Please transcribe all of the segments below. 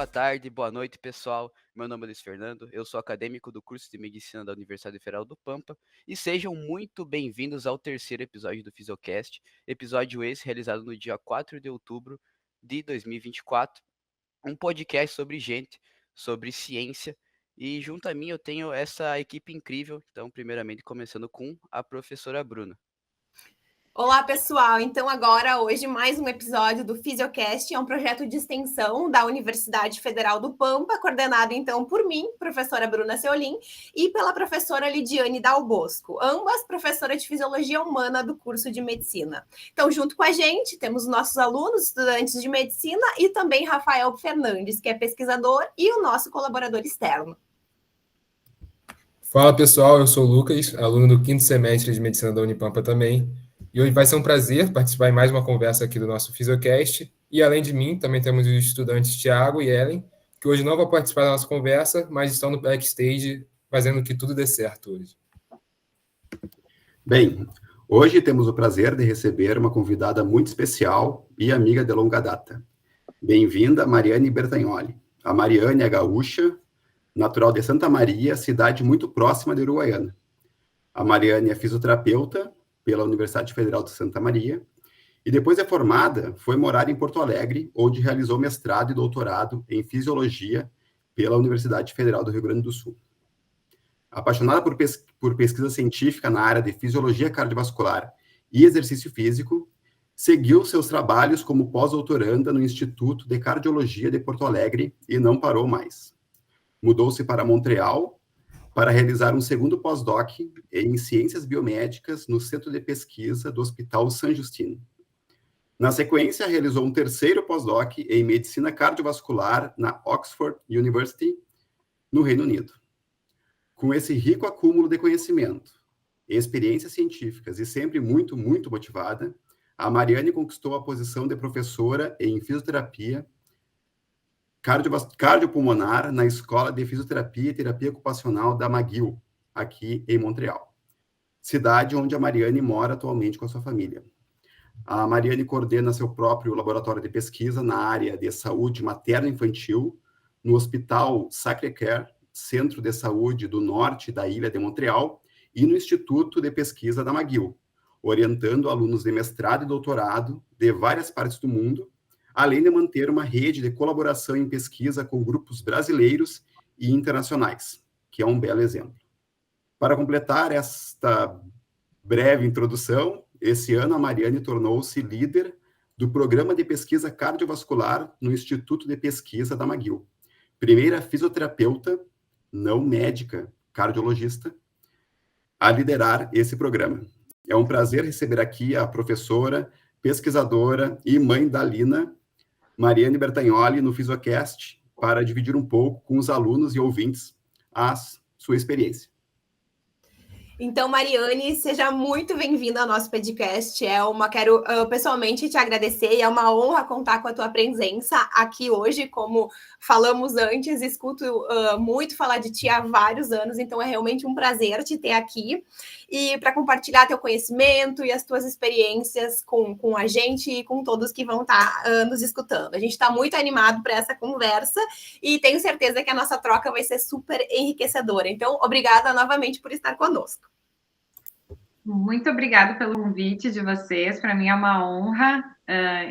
tarde, boa noite, pessoal. Meu nome é Luiz Fernando, eu sou acadêmico do curso de Medicina da Universidade Federal do Pampa e sejam muito bem-vindos ao terceiro episódio do Fisiocast, episódio esse realizado no dia 4 de outubro de 2024, um podcast sobre gente, sobre ciência e junto a mim eu tenho essa equipe incrível, então primeiramente começando com a professora Bruna. Olá, pessoal! Então, agora, hoje, mais um episódio do Fisiocast, é um projeto de extensão da Universidade Federal do Pampa, coordenado, então, por mim, professora Bruna Seolim, e pela professora Lidiane Dal Bosco, ambas professoras de Fisiologia Humana do curso de Medicina. Então, junto com a gente, temos nossos alunos, estudantes de Medicina, e também Rafael Fernandes, que é pesquisador e o nosso colaborador externo. Fala, pessoal, eu sou o Lucas, aluno do 5º semestre de Medicina da Unipampa também. E hoje vai ser um prazer participar em mais uma conversa aqui do nosso Fisiocast. E além de mim, também temos os estudantes Thiago e Ellen, que hoje não vão participar da nossa conversa, mas estão no backstage fazendo que tudo dê certo hoje. Bem, hoje temos o prazer de receber uma convidada muito especial e amiga de longa data. Bem-vinda, Mariane Bertagnoli. A Mariane é gaúcha, natural de Santa Maria, cidade muito próxima de Uruguaiana. A Mariane é fisioterapeuta pela Universidade Federal de Santa Maria e depois de formada foi morar em Porto Alegre, onde realizou mestrado e doutorado em fisiologia pela Universidade Federal do Rio Grande do Sul. Apaixonada por pesquisa científica na área de fisiologia cardiovascular e exercício físico, seguiu seus trabalhos como pós-doutoranda no Instituto de Cardiologia de Porto Alegre e não parou mais. Mudou-se para Montreal para realizar um segundo pós-doc em Ciências Biomédicas no Centro de Pesquisa do Hospital Saint-Justine. Na sequência, realizou um terceiro pós-doc em Medicina Cardiovascular na Oxford University, no Reino Unido. Com esse rico acúmulo de conhecimento, experiências científicas e sempre muito, muito motivada, a Mariane conquistou a posição de professora em fisioterapia cardiopulmonar na Escola de Fisioterapia e Terapia Ocupacional da McGill, aqui em Montreal, cidade onde a Mariane mora atualmente com a sua família. A Mariane coordena seu próprio laboratório de pesquisa na área de saúde materno-infantil no Hospital Sacré-Cœur, Centro de Saúde do Norte da Ilha de Montreal, e no Instituto de Pesquisa da McGill, orientando alunos de mestrado e doutorado de várias partes do mundo, além de manter uma rede de colaboração em pesquisa com grupos brasileiros e internacionais, que é um belo exemplo. Para completar esta breve introdução, esse ano a Mariane tornou-se líder do Programa de Pesquisa Cardiovascular no Instituto de Pesquisa da McGill. Primeira fisioterapeuta, não médica, cardiologista, a liderar esse programa. É um prazer receber aqui a professora, pesquisadora e mãe da Lina, Mariane Bertagnoli, no Fisiocast, para dividir um pouco com os alunos e ouvintes a sua experiência. Então, Mariane, seja muito bem-vinda ao nosso podcast. Quero pessoalmente te agradecer e é uma honra contar com a tua presença aqui hoje. Como falamos antes, escuto muito falar de ti há vários anos, então é realmente um prazer te ter aqui e para compartilhar teu conhecimento e as tuas experiências com a gente e com todos que vão estar nos escutando. A gente está muito animado para essa conversa e tenho certeza que a nossa troca vai ser super enriquecedora. Então, obrigada novamente por estar conosco. Muito obrigada pelo convite de vocês, para mim é uma honra.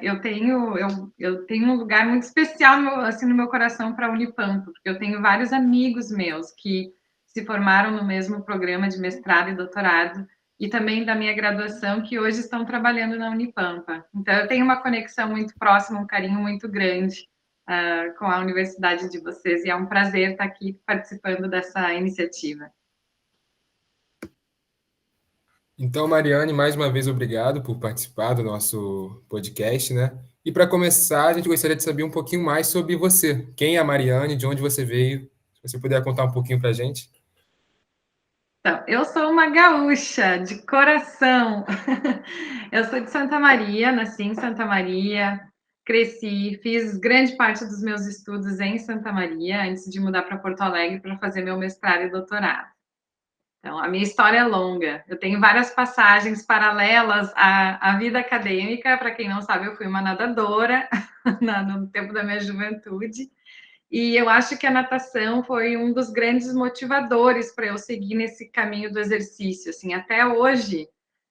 Eu tenho um lugar muito especial no meu coração para a Unipampa, porque eu tenho vários amigos meus que se formaram no mesmo programa de mestrado e doutorado, e também da minha graduação, que hoje estão trabalhando na Unipampa. Então, eu tenho uma conexão muito próxima, um carinho muito grande com a universidade de vocês, e é um prazer estar aqui participando dessa iniciativa. Então, Mariane, mais uma vez, obrigado por participar do nosso podcast, né? E para começar, a gente gostaria de saber um pouquinho mais sobre você. Quem é a Mariane, de onde você veio? Se você puder contar um pouquinho para a gente. Então, eu sou uma gaúcha de coração. Eu sou de Santa Maria, nasci em Santa Maria, cresci, fiz grande parte dos meus estudos em Santa Maria, antes de mudar para Porto Alegre para fazer meu mestrado e doutorado. Então, a minha história é longa. Eu tenho várias passagens paralelas à vida acadêmica. Para quem não sabe, eu fui uma nadadora no tempo da minha juventude. E eu acho que a natação foi um dos grandes motivadores para eu seguir nesse caminho do exercício, assim, até hoje.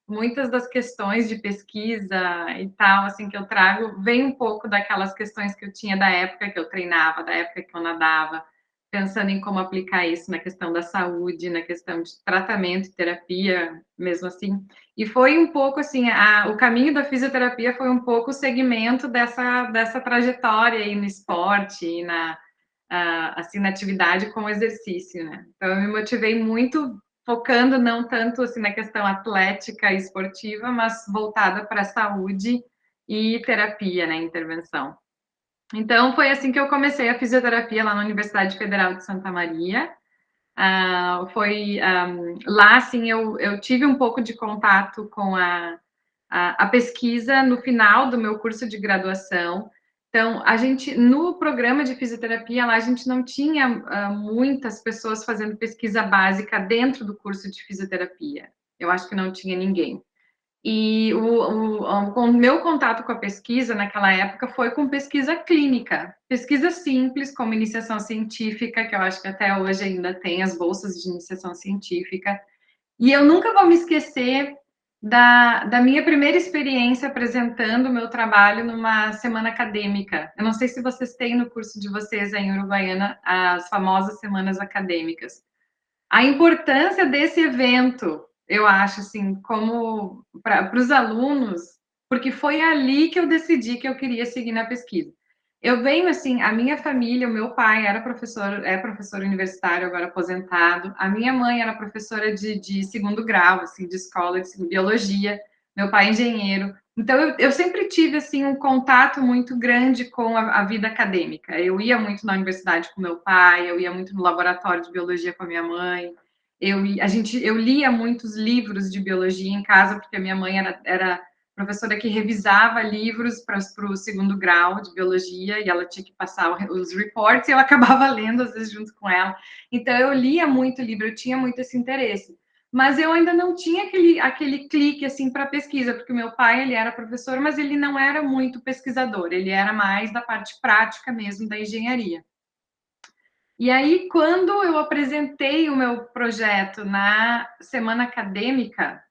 Muitas das questões de pesquisa e tal, assim, que eu trago, vem um pouco daquelas questões que eu tinha da época que eu treinava, da época que eu nadava, pensando em como aplicar isso na questão da saúde, na questão de tratamento e terapia, mesmo assim. E foi um pouco, assim, o caminho da fisioterapia foi um pouco o segmento dessa trajetória aí no esporte e assim, na atividade com o exercício, né? Então, eu me motivei muito focando não tanto assim na questão atlética e esportiva, mas voltada para a saúde e terapia, né, intervenção. Então, foi assim que eu comecei a fisioterapia lá na Universidade Federal de Santa Maria. Lá, assim, eu tive um pouco de contato com a pesquisa no final do meu curso de graduação. Então, no programa de fisioterapia, lá a gente não tinha muitas pessoas fazendo pesquisa básica dentro do curso de fisioterapia. Eu acho que não tinha ninguém. E o meu contato com a pesquisa naquela época foi com pesquisa clínica, pesquisa simples, como iniciação científica, que eu acho que até hoje ainda tem as bolsas de iniciação científica. E eu nunca vou me esquecer da minha primeira experiência apresentando o meu trabalho numa semana acadêmica. Eu não sei se vocês têm no curso de vocês aí em Uruguaiana as famosas semanas acadêmicas. A importância desse evento, eu acho, assim, como para os alunos, porque foi ali que eu decidi que eu queria seguir na pesquisa. Eu venho, assim, a minha família, o meu pai é professor universitário, agora aposentado, a minha mãe era professora de segundo grau, assim, de escola de biologia, meu pai é engenheiro, então eu sempre tive, assim, um contato muito grande com a vida acadêmica. Eu ia muito na universidade com meu pai, eu ia muito no laboratório de biologia com a minha mãe, eu lia muitos livros de biologia em casa, porque a minha mãe era professora que revisava livros para o segundo grau de biologia, e ela tinha que passar os reports, e eu acabava lendo, às vezes, junto com ela. Então, eu lia muito livro, eu tinha muito esse interesse. Mas eu ainda não tinha aquele clique, assim, para pesquisa, porque o meu pai, ele era professor, mas ele não era muito pesquisador, ele era mais da parte prática mesmo, da engenharia. E aí, quando eu apresentei o meu projeto na semana acadêmica,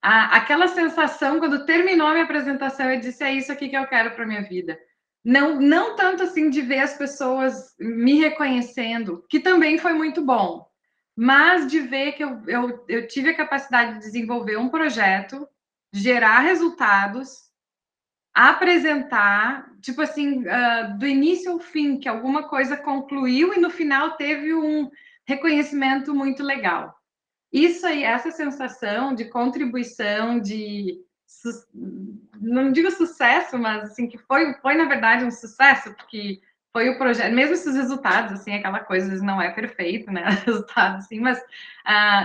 aquela sensação, quando terminou a minha apresentação, eu disse, é isso aqui que eu quero para a minha vida. Não tanto assim de ver as pessoas me reconhecendo, que também foi muito bom, mas de ver que eu tive a capacidade de desenvolver um projeto, gerar resultados, apresentar, tipo assim, do início ao fim, que alguma coisa concluiu e no final teve um reconhecimento muito legal. Isso aí, essa sensação de contribuição, não digo sucesso, mas assim, que foi na verdade um sucesso, porque foi o projeto, mesmo esses resultados, assim, aquela coisa, às vezes não é perfeito, né, resultado, assim, mas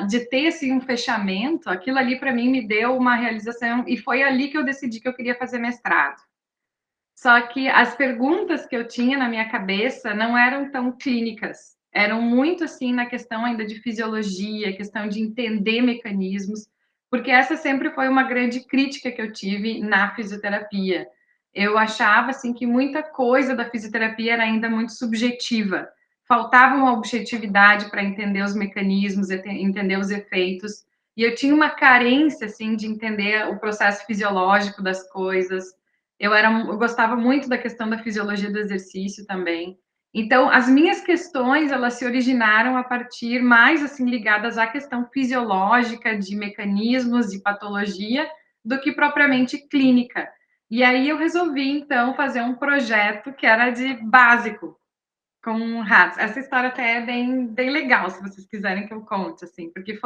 de ter, assim, um fechamento, aquilo ali para mim me deu uma realização, e foi ali que eu decidi que eu queria fazer mestrado. Só que as perguntas que eu tinha na minha cabeça não eram tão clínicas, eram muito assim na questão ainda de fisiologia, questão de entender mecanismos, porque essa sempre foi uma grande crítica que eu tive na fisioterapia. Eu achava assim que muita coisa da fisioterapia era ainda muito subjetiva, faltava uma objetividade para entender os mecanismos, entender os efeitos, e eu tinha uma carência assim de entender o processo fisiológico das coisas. Eu gostava muito da questão da fisiologia do exercício também. Então, as minhas questões, elas se originaram a partir mais, assim, ligadas à questão fisiológica, de mecanismos, de patologia, do que propriamente clínica. E aí eu resolvi, então, fazer um projeto que era de básico, com ratos. Essa história até é bem, bem legal, se vocês quiserem que eu conte, assim, porque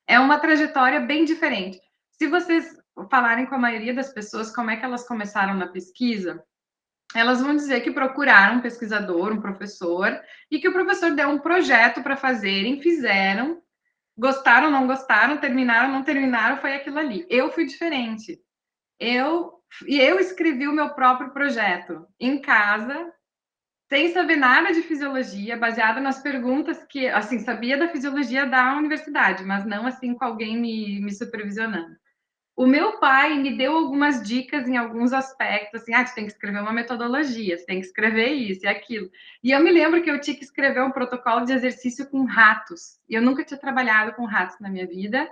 é uma trajetória bem diferente. Se vocês falarem com a maioria das pessoas como é que elas começaram na pesquisa, elas vão dizer que procuraram um pesquisador, um professor, e que o professor deu um projeto para fazerem, fizeram, gostaram, não gostaram, terminaram, não terminaram, foi aquilo ali. Eu fui diferente. Eu escrevi o meu próprio projeto em casa, sem saber nada de fisiologia, baseada nas perguntas que, assim, sabia da fisiologia da universidade, mas não assim com alguém me supervisionando. o meu pai me deu algumas dicas em alguns aspectos, assim, tu tem que escrever uma metodologia, você tem que escrever isso e aquilo. E eu me lembro que eu tinha que escrever um protocolo de exercício com ratos. E eu nunca tinha trabalhado com ratos na minha vida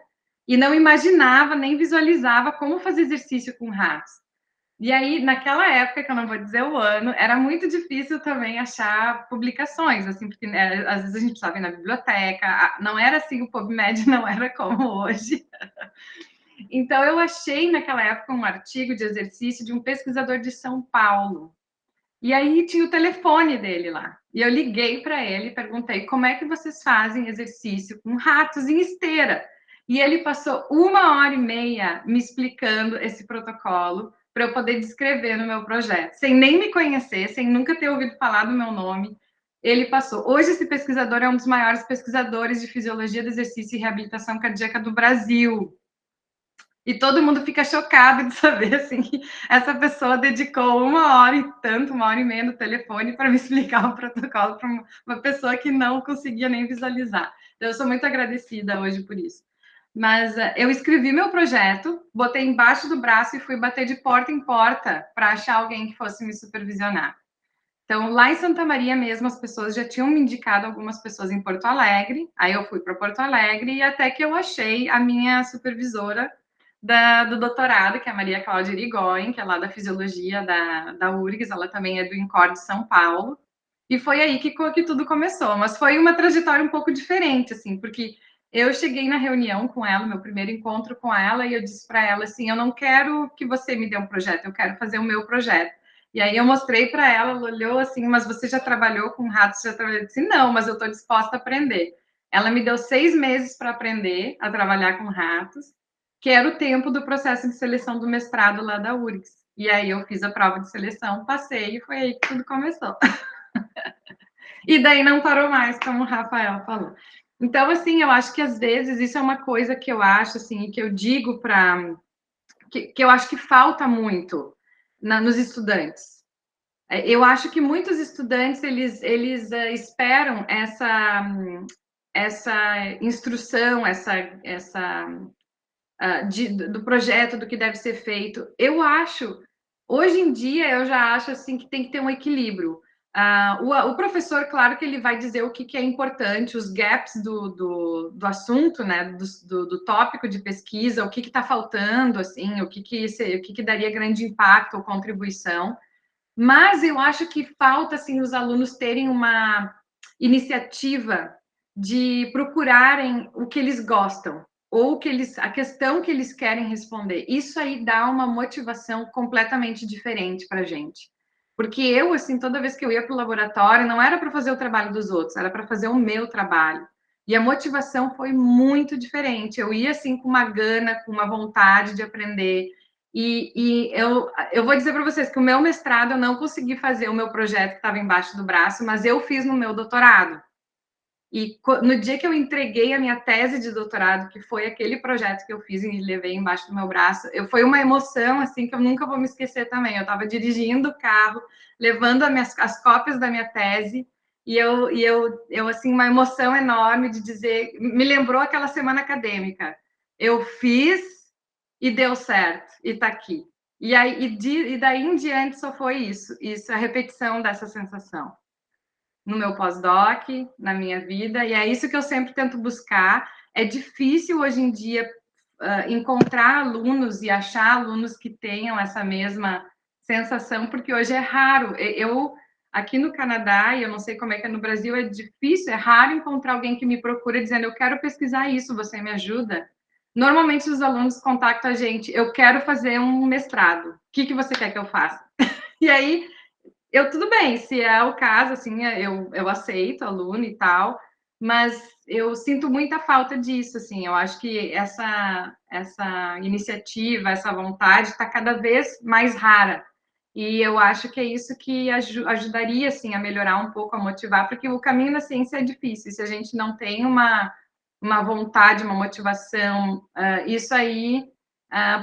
e não imaginava, nem visualizava como fazer exercício com ratos. E aí, naquela época, que eu não vou dizer o ano, era muito difícil também achar publicações, assim, porque né, às vezes a gente precisava ir na biblioteca, não era assim, o PubMed não era como hoje. Então, eu achei naquela época um artigo de exercício de um pesquisador de São Paulo. E aí tinha o telefone dele lá. E eu liguei para ele e perguntei como é que vocês fazem exercício com ratos em esteira. E ele passou 1h30 me explicando esse protocolo para eu poder descrever no meu projeto, sem nem me conhecer, sem nunca ter ouvido falar do meu nome. Ele passou. Hoje, esse pesquisador é um dos maiores pesquisadores de fisiologia do exercício e reabilitação cardíaca do Brasil. E todo mundo fica chocado de saber, assim, que essa pessoa dedicou 1h e tanto, 1h30 no telefone para me explicar o protocolo para uma pessoa que não conseguia nem visualizar. Então, eu sou muito agradecida hoje por isso. Mas eu escrevi meu projeto, botei embaixo do braço e fui bater de porta em porta para achar alguém que fosse me supervisionar. Então, lá em Santa Maria mesmo, as pessoas já tinham me indicado algumas pessoas em Porto Alegre, aí eu fui para Porto Alegre e até que eu achei a minha supervisora do doutorado, que é a Maria Cláudia Irigoyen, que é lá da Fisiologia da URGS, ela também é do INCOR de São Paulo, e foi aí que tudo começou, mas foi uma trajetória um pouco diferente, assim, porque eu cheguei na reunião com ela, meu primeiro encontro com ela, e eu disse para ela assim, eu não quero que você me dê um projeto, eu quero fazer o meu projeto. E aí eu mostrei para ela, ela olhou assim, mas você já trabalhou com ratos? Já trabalhou? Eu disse, não, mas eu estou disposta a aprender. Ela me deu 6 meses para aprender a trabalhar com ratos, que era o tempo do processo de seleção do mestrado lá da URGS. E aí eu fiz a prova de seleção, passei, e foi aí que tudo começou. E daí não parou mais, como o Rafael falou. Então, assim, eu acho que às vezes isso é uma coisa que eu acho, assim, que eu digo para... Que eu acho que falta muito nos estudantes. Eu acho que muitos estudantes, eles esperam essa instrução, do projeto, do que deve ser feito. Eu acho, hoje em dia, eu já acho assim que tem que ter um equilíbrio. O professor, claro que ele vai dizer o que é importante, os gaps do assunto, né, do tópico de pesquisa, o que está faltando, assim, o que daria grande impacto ou contribuição. Mas eu acho que falta, assim, os alunos terem uma iniciativa de procurarem o que eles gostam, ou a questão que eles querem responder. Isso aí dá uma motivação completamente diferente para a gente. Porque eu, assim, toda vez que eu ia para o laboratório, não era para fazer o trabalho dos outros, era para fazer o meu trabalho. E a motivação foi muito diferente. Eu ia, assim, com uma gana, com uma vontade de aprender. E eu vou dizer para vocês que o meu mestrado eu não consegui fazer o meu projeto que estava embaixo do braço, mas eu fiz no meu doutorado. E no dia que eu entreguei a minha tese de doutorado, que foi aquele projeto que eu fiz e levei embaixo do meu braço, foi uma emoção assim que eu nunca vou me esquecer também. Eu estava dirigindo o carro, levando as cópias da minha tese, e eu assim, uma emoção enorme de dizer, me lembrou aquela semana acadêmica. Eu fiz e deu certo, e está aqui. E daí em diante só foi isso, a repetição dessa sensação. No meu pós-doc, na minha vida, e é isso que eu sempre tento buscar. É difícil hoje em dia encontrar alunos e achar alunos que tenham essa mesma sensação, porque hoje é raro. Eu, aqui no Canadá, e eu não sei como é que é no Brasil, é difícil, é raro encontrar alguém que me procura dizendo, eu quero pesquisar isso, você me ajuda? Normalmente os alunos contactam a gente, eu quero fazer um mestrado, o que você quer que eu faça? E aí, tudo bem, se é o caso, assim, eu aceito aluno e tal, mas eu sinto muita falta disso, assim, eu acho que essa iniciativa, essa vontade está cada vez mais rara, e eu acho que é isso que ajudaria, assim, a melhorar um pouco, a motivar, porque o caminho da ciência é difícil, se a gente não tem uma vontade, uma motivação, isso aí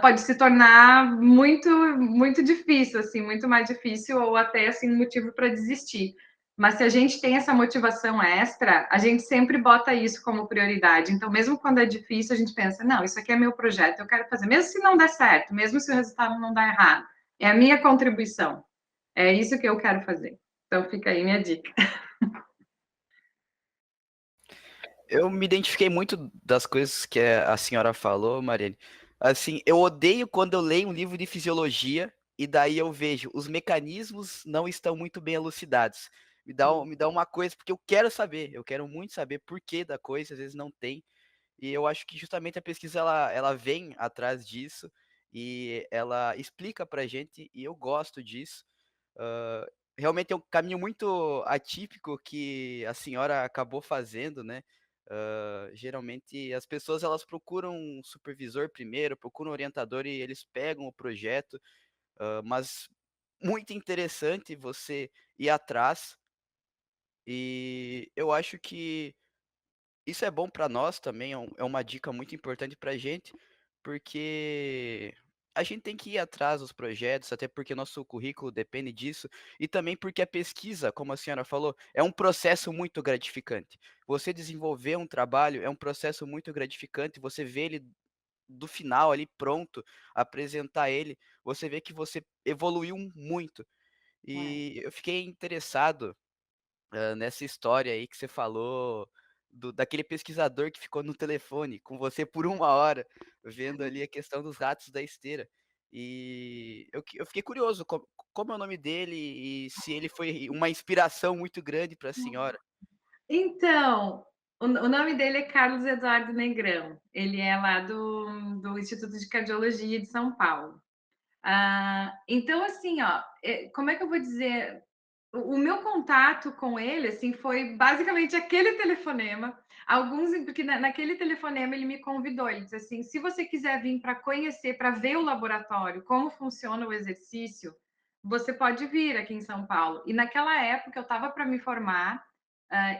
pode se tornar muito, muito difícil, assim, muito mais difícil ou até, assim, motivo para desistir. Mas se a gente tem essa motivação extra, a gente sempre bota isso como prioridade. Então, mesmo quando é difícil, a gente pensa, não, isso aqui é meu projeto, eu quero fazer. Mesmo se não der certo, mesmo se o resultado não der errado, é a minha contribuição. É isso que eu quero fazer. Então, fica aí minha dica. Eu me identifiquei muito das coisas que a senhora falou, Mariane. Assim, eu odeio quando eu leio um livro de fisiologia e daí eu vejo os mecanismos não estão muito bem elucidados. Me dá uma coisa, porque eu quero muito saber por que da coisa, às vezes não tem. E eu acho que justamente a pesquisa ela vem atrás disso e ela explica pra gente, e eu gosto disso. Ah, realmente é um caminho muito atípico que a senhora acabou fazendo, né? Geralmente as pessoas elas procuram um supervisor primeiro, procuram um orientador e eles pegam o projeto, mas muito interessante você ir atrás e eu acho que isso é bom para nós também, é uma dica muito importante para a gente, porque a gente tem que ir atrás dos projetos, até porque nosso currículo depende disso, e também porque a pesquisa, como a senhora falou, é um processo muito gratificante. Você desenvolver um trabalho é um processo muito gratificante, você vê ele do final ali pronto, apresentar ele, você vê que você evoluiu muito. E eu fiquei interessado nessa história aí que você falou daquele pesquisador que ficou no telefone com você por 1 hora, vendo ali a questão dos ratos da esteira. E eu fiquei curioso, como é o nome dele e se ele foi uma inspiração muito grande para a senhora. Então, o nome dele é Carlos Eduardo Negrão. Ele é lá do Instituto de Cardiologia de São Paulo. Então, assim, ó, como é que eu vou dizer? O meu contato com ele, assim, foi basicamente aquele telefonema. Porque naquele telefonema ele me convidou. Ele disse assim: se você quiser vir para conhecer, para ver o laboratório, como funciona o exercício, você pode vir aqui em São Paulo. E naquela época eu estava para me formar.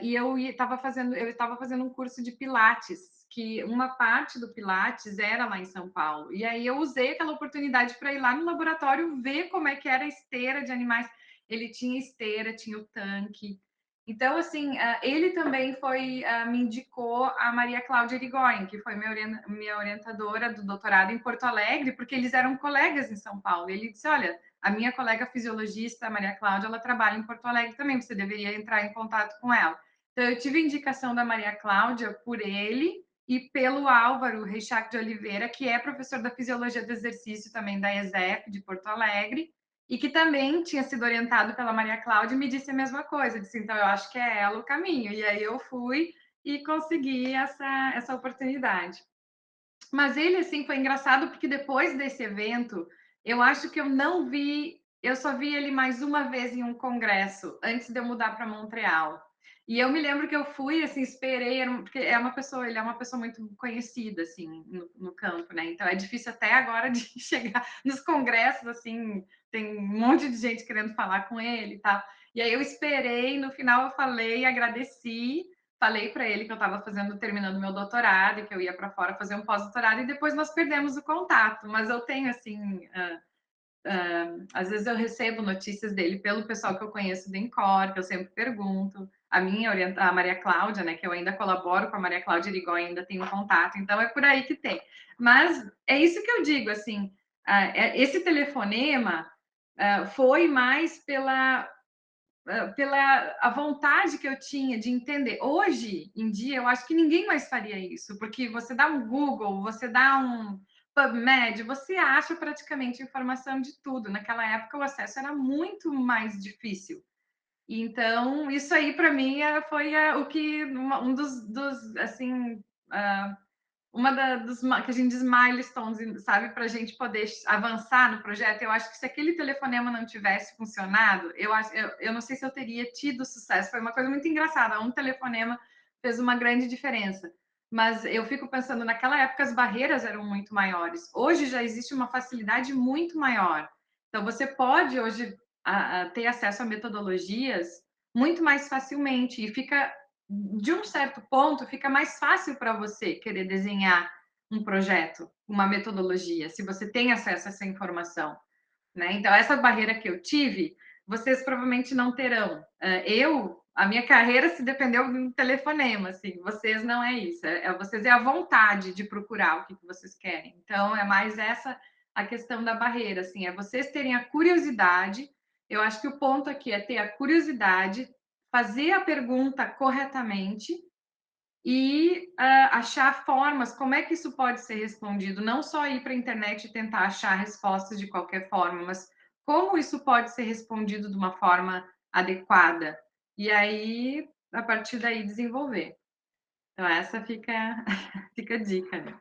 E eu estava fazendo um curso de Pilates, que uma parte do Pilates era lá em São Paulo. E aí eu usei aquela oportunidade para ir lá no laboratório ver como é que era a esteira de animais. Ele tinha esteira, tinha o tanque. Então, assim, ele também me indicou a Maria Cláudia Irigoyen, que foi minha orientadora do doutorado em Porto Alegre, porque eles eram colegas em São Paulo. Ele disse, olha, a minha colega fisiologista, a Maria Cláudia, ela trabalha em Porto Alegre também, você deveria entrar em contato com ela. Então, eu tive a indicação da Maria Cláudia por ele e pelo Álvaro Reichac de Oliveira, que é professor da Fisiologia do Exercício também da ESEF de Porto Alegre, e que também tinha sido orientado pela Maria Cláudia e me disse a mesma coisa, disse, então, eu acho que é ela o caminho. E aí eu fui e consegui essa oportunidade. Mas ele, assim, foi engraçado porque depois desse evento, eu acho que eu só vi ele mais uma vez em um congresso, antes de eu mudar para Montreal. E eu me lembro que eu fui, assim, esperei, porque ele é uma pessoa muito conhecida, assim, no campo, né? Então é difícil até agora de chegar nos congressos, assim, tem um monte de gente querendo falar com ele e tal. E aí eu esperei, no final eu falei, agradeci, falei para ele que eu estava terminando meu doutorado e que eu ia para fora fazer um pós-doutorado e depois nós perdemos o contato. Mas eu tenho assim, às vezes eu recebo notícias dele pelo pessoal que eu conheço do INCOR, que eu sempre pergunto. A Maria Cláudia, né, que eu ainda colaboro com a Maria Cláudia Irigoyen, ainda tenho contato. Então é por aí que tem. Mas é isso que eu digo, assim, esse telefonema foi mais pela a vontade que eu tinha de entender. Hoje em dia, eu acho que ninguém mais faria isso, porque você dá um Google, você dá um PubMed, você acha praticamente informação de tudo. Naquela época, o acesso era muito mais difícil. Então, isso aí, para mim, foi um dos assim, dos que a gente diz milestones, sabe, para a gente poder avançar no projeto. Eu acho que se aquele telefonema não tivesse funcionado, eu não sei se eu teria tido sucesso. Foi uma coisa muito engraçada. Um telefonema fez uma grande diferença. Mas eu fico pensando, naquela época as barreiras eram muito maiores. Hoje já existe uma facilidade muito maior. Então você pode hoje ter acesso a metodologias muito mais facilmente e fica de um certo ponto, fica mais fácil para você querer desenhar um projeto, uma metodologia, se você tem acesso a essa informação, né? Então, essa barreira que eu tive, vocês provavelmente não terão. Eu a minha carreira se dependeu de um telefonema, assim, vocês não é isso, vocês é a vontade de procurar o que vocês querem. Então, é mais essa a questão da barreira, assim, é vocês terem a curiosidade. Eu acho que o ponto aqui é ter a curiosidade, fazer a pergunta corretamente e achar formas, como é que isso pode ser respondido, não só ir para a internet e tentar achar respostas de qualquer forma, mas como isso pode ser respondido de uma forma adequada. E aí, a partir daí, desenvolver. Então, essa fica, fica a dica, né?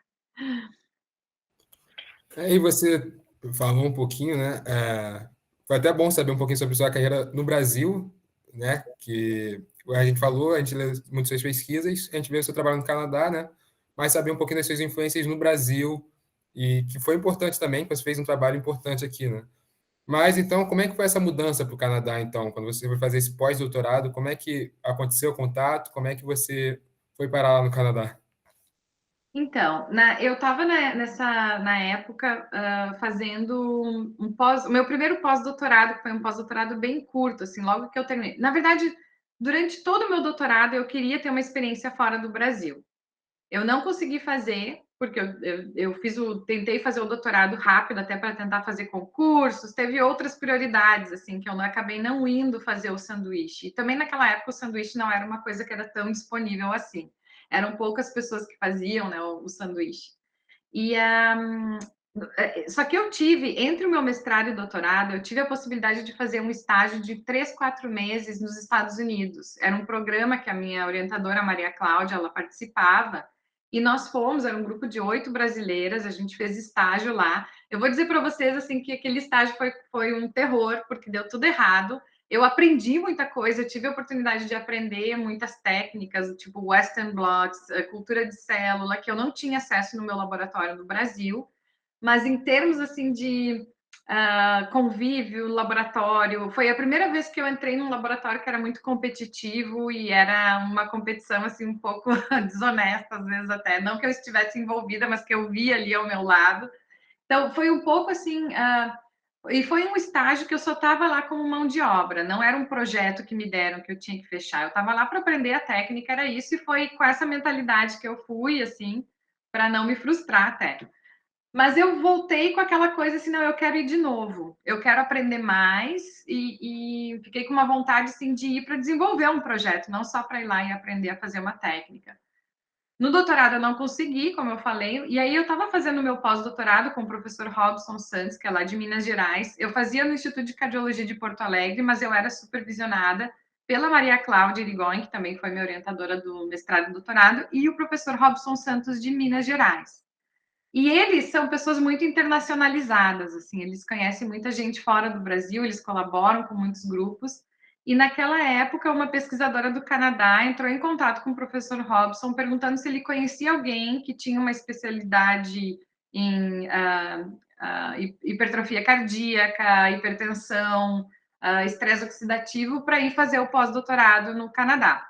Aí você falou um pouquinho, né? Foi até bom saber um pouquinho sobre sua carreira no Brasil, né? Que a gente falou, a gente lê muito suas pesquisas, a gente vê o seu trabalho no Canadá, né? Mas saber um pouquinho das suas influências no Brasil e que foi importante também, que você fez um trabalho importante aqui, né? Mas então, como é que foi essa mudança para o Canadá, então? Quando você foi fazer esse pós-doutorado, como é que aconteceu o contato? Como é que você foi parar lá no Canadá? Então, eu estava na época fazendo o meu primeiro pós-doutorado, que foi um pós-doutorado bem curto, assim, logo que eu terminei. Na verdade, durante todo o meu doutorado, eu queria ter uma experiência fora do Brasil. Eu não consegui fazer, porque tentei fazer o doutorado rápido, até para tentar fazer concursos, teve outras prioridades, assim, que eu acabei não indo fazer o sanduíche. E também naquela época o sanduíche não era uma coisa que era tão disponível assim. Eram poucas pessoas que faziam, né, o sanduíche. E só que eu tive, entre o meu mestrado e doutorado, eu tive a possibilidade de fazer um estágio de 3, 4 meses nos Estados Unidos. Era um programa que a minha orientadora, Maria Cláudia, ela participava, e nós fomos, era um grupo de 8 brasileiras, a gente fez estágio lá. Eu vou dizer para vocês, assim, que aquele estágio foi um terror, porque deu tudo errado. Eu aprendi muita coisa, eu tive a oportunidade de aprender muitas técnicas, tipo Western blots, cultura de célula, que eu não tinha acesso no meu laboratório no Brasil, mas em termos assim de convívio, laboratório, foi a primeira vez que eu entrei num laboratório que era muito competitivo e era uma competição assim um pouco desonesta às vezes até, não que eu estivesse envolvida, mas que eu via ali ao meu lado. Então foi um pouco assim, e foi um estágio que eu só estava lá como mão de obra, não era um projeto que me deram que eu tinha que fechar, eu estava lá para aprender a técnica, era isso, e foi com essa mentalidade que eu fui, assim, para não me frustrar até. Mas eu voltei com aquela coisa assim, não, eu quero ir de novo, eu quero aprender mais e fiquei com uma vontade assim, de ir para desenvolver um projeto, não só para ir lá e aprender a fazer uma técnica. No doutorado eu não consegui, como eu falei, e aí eu estava fazendo meu pós-doutorado com o professor Robson Santos, que é lá de Minas Gerais. Eu fazia no Instituto de Cardiologia de Porto Alegre, mas eu era supervisionada pela Maria Cláudia Irigoyen, que também foi minha orientadora do mestrado e doutorado, e o professor Robson Santos de Minas Gerais. E eles são pessoas muito internacionalizadas, assim, eles conhecem muita gente fora do Brasil, eles colaboram com muitos grupos. E naquela época, uma pesquisadora do Canadá entrou em contato com o professor Robson, perguntando se ele conhecia alguém que tinha uma especialidade em hipertrofia cardíaca, hipertensão, estresse oxidativo, para ir fazer o pós-doutorado no Canadá.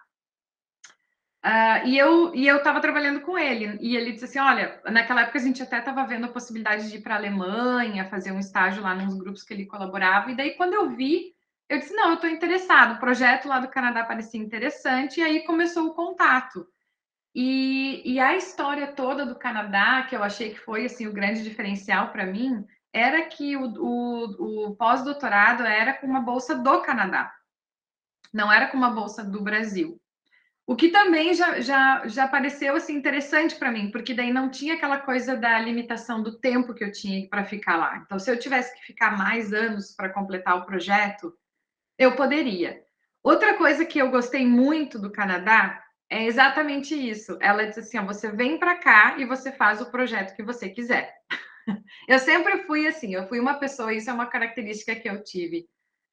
E eu estava trabalhando com ele, e ele disse assim, olha, naquela época a gente até estava vendo a possibilidade de ir para a Alemanha, fazer um estágio lá nos grupos que ele colaborava, e daí quando eu vi, eu disse, não, eu estou interessado, o projeto lá do Canadá parecia interessante, e aí começou o contato. E a história toda do Canadá, que eu achei que foi assim, o grande diferencial para mim, era que o pós-doutorado era com uma bolsa do Canadá, não era com uma bolsa do Brasil. O que também já pareceu assim, interessante para mim, porque daí não tinha aquela coisa da limitação do tempo que eu tinha para ficar lá. Então, se eu tivesse que ficar mais anos para completar o projeto, eu poderia. Outra coisa que eu gostei muito do Canadá é exatamente isso. Ela disse assim: ó, você vem para cá e você faz o projeto que você quiser. Eu sempre fui assim, eu fui uma pessoa, isso é uma característica que eu tive.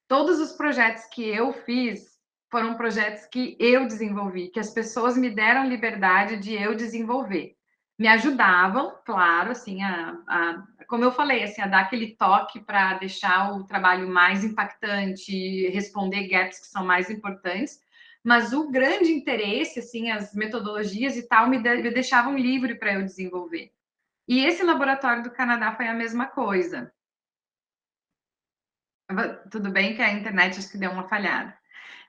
Todos os projetos que eu fiz foram projetos que eu desenvolvi, que as pessoas me deram liberdade de eu desenvolver. Me ajudavam, claro, assim, como eu falei, assim, a dar aquele toque para deixar o trabalho mais impactante, responder gaps que são mais importantes, mas o grande interesse, assim, as metodologias e tal, me deixavam livre para eu desenvolver. E esse laboratório do Canadá foi a mesma coisa. Tudo bem que a internet acho que deu uma falhada.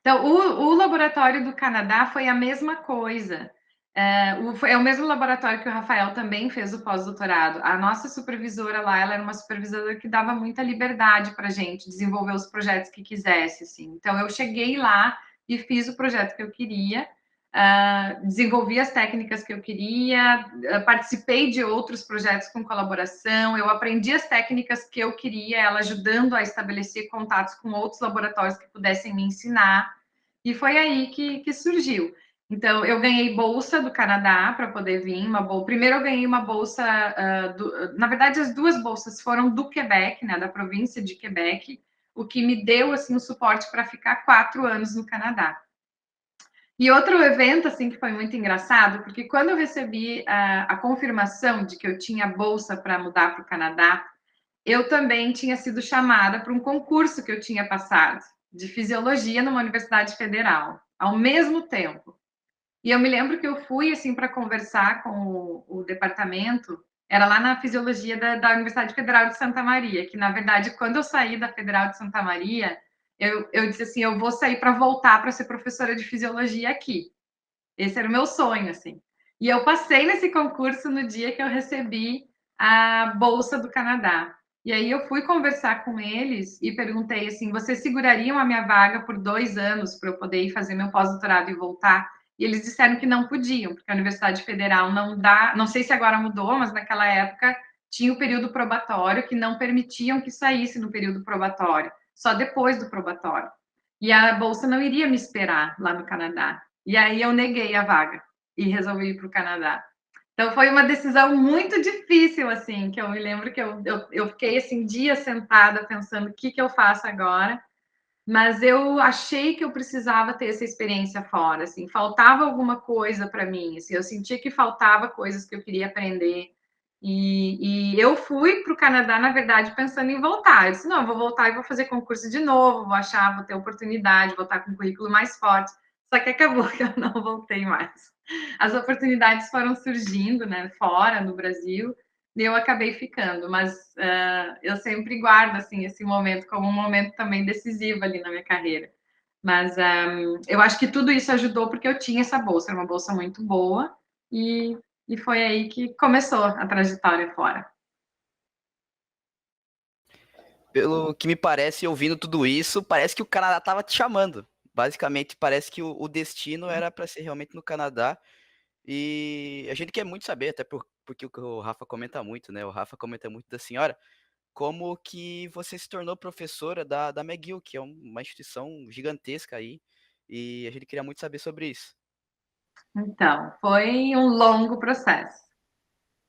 Então, o laboratório do Canadá foi a mesma coisa. É o mesmo laboratório que o Rafael também fez o pós-doutorado. A nossa supervisora lá, ela era uma supervisora que dava muita liberdade para a gente desenvolver os projetos que quisesse, assim. Então, eu cheguei lá e fiz o projeto que eu queria, desenvolvi as técnicas que eu queria, participei de outros projetos com colaboração, eu aprendi as técnicas que eu queria, ela ajudando a estabelecer contatos com outros laboratórios que pudessem me ensinar, e foi aí que surgiu. Então, eu ganhei bolsa do Canadá para poder vir, primeiro eu ganhei uma bolsa, na verdade, as duas bolsas foram do Quebec, né, da província de Quebec, o que me deu, assim, o suporte para ficar 4 anos no Canadá. E outro evento, assim, que foi muito engraçado, porque quando eu recebi a confirmação de que eu tinha bolsa para mudar para o Canadá, eu também tinha sido chamada para um concurso que eu tinha passado, de fisiologia numa universidade federal, ao mesmo tempo. E eu me lembro que eu fui, assim, para conversar com o departamento, era lá na fisiologia da Universidade Federal de Santa Maria, que, na verdade, quando eu saí da Federal de Santa Maria, eu disse assim, eu vou sair para voltar para ser professora de fisiologia aqui. Esse era o meu sonho, assim. E eu passei nesse concurso no dia que eu recebi a bolsa do Canadá. E aí eu fui conversar com eles e perguntei assim, vocês segurariam a minha vaga por 2 anos para eu poder ir fazer meu pós-doutorado e voltar? E eles disseram que não podiam, porque a Universidade Federal não dá, não sei se agora mudou, mas naquela época tinha o período probatório que não permitiam que saísse no período probatório, só depois do probatório. E a bolsa não iria me esperar lá no Canadá. E aí eu neguei a vaga e resolvi ir para o Canadá. Então foi uma decisão muito difícil, assim, que eu me lembro que eu fiquei assim dias sentada pensando o que eu faço agora, mas eu achei que eu precisava ter essa experiência fora, assim, faltava alguma coisa para mim, assim, eu sentia que faltava coisas que eu queria aprender. E eu fui para o Canadá, na verdade, pensando em voltar. Eu disse, não, eu vou voltar e vou fazer concurso de novo, vou ter oportunidade, vou estar com um currículo mais forte. Só que acabou que eu não voltei mais. As oportunidades foram surgindo, né, fora, no Brasil, e eu acabei ficando. Mas eu sempre guardo, assim, esse momento como um momento também decisivo ali na minha carreira. Mas eu acho que tudo isso ajudou porque eu tinha essa bolsa, era uma bolsa muito boa, e foi aí que começou a trajetória fora. Pelo que me parece, ouvindo tudo isso, parece que o Canadá estava te chamando. Basicamente, parece que o destino era para ser realmente no Canadá. E a gente quer muito saber, até porque o Rafa comenta muito, né? O Rafa comenta muito da senhora, como que você se tornou professora da McGill, que é uma instituição gigantesca aí. E a gente queria muito saber sobre isso. Então, foi um longo processo.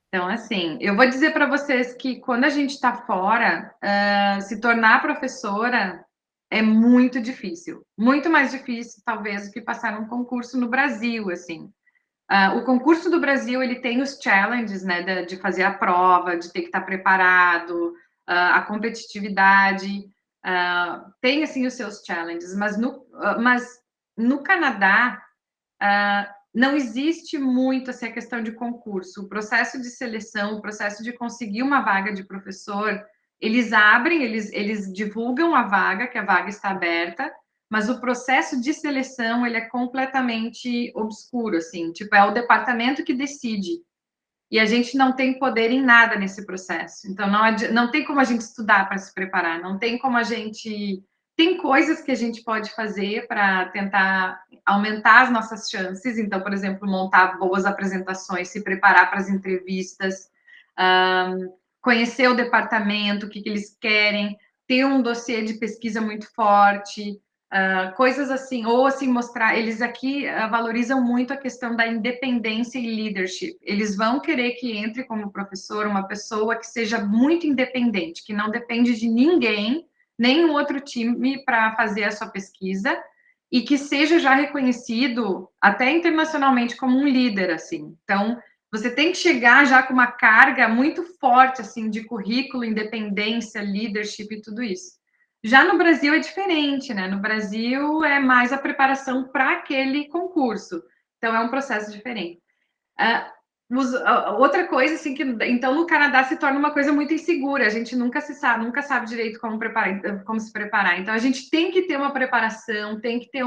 Então, assim, eu vou dizer para vocês que quando a gente está fora, se tornar professora é muito difícil. Muito mais difícil, talvez, do que passar um concurso no Brasil, assim. O concurso do Brasil, ele tem os challenges, né, de fazer a prova, de ter que estar preparado, a competitividade, tem, assim, os seus challenges, mas no Canadá, não existe muito assim, a questão de concurso. O processo de seleção, o processo de conseguir uma vaga de professor, eles abrem, eles divulgam a vaga, que a vaga está aberta, mas o processo de seleção, ele é completamente obscuro, assim, tipo, é o departamento que decide. E a gente não tem poder em nada nesse processo. Então, não tem como a gente estudar para se preparar, não tem como a gente... Tem coisas que a gente pode fazer para tentar aumentar as nossas chances. Então, por exemplo, montar boas apresentações, se preparar para as entrevistas, conhecer o departamento, o que eles querem, ter um dossiê de pesquisa muito forte, coisas assim, ou assim, mostrar, eles aqui valorizam muito a questão da independência e leadership, eles vão querer que entre como professor uma pessoa que seja muito independente, que não depende de ninguém, nenhum outro time para fazer a sua pesquisa, e que seja já reconhecido até internacionalmente como um líder, assim, então você tem que chegar já com uma carga muito forte, assim, de currículo, independência, leadership e tudo isso. Já no Brasil é diferente, né? No Brasil é mais a preparação para aquele concurso. Então, é um processo diferente. outra coisa, assim, que então no Canadá se torna uma coisa muito insegura, a gente nunca sabe direito como se preparar. Então a gente tem que ter uma preparação, tem que ter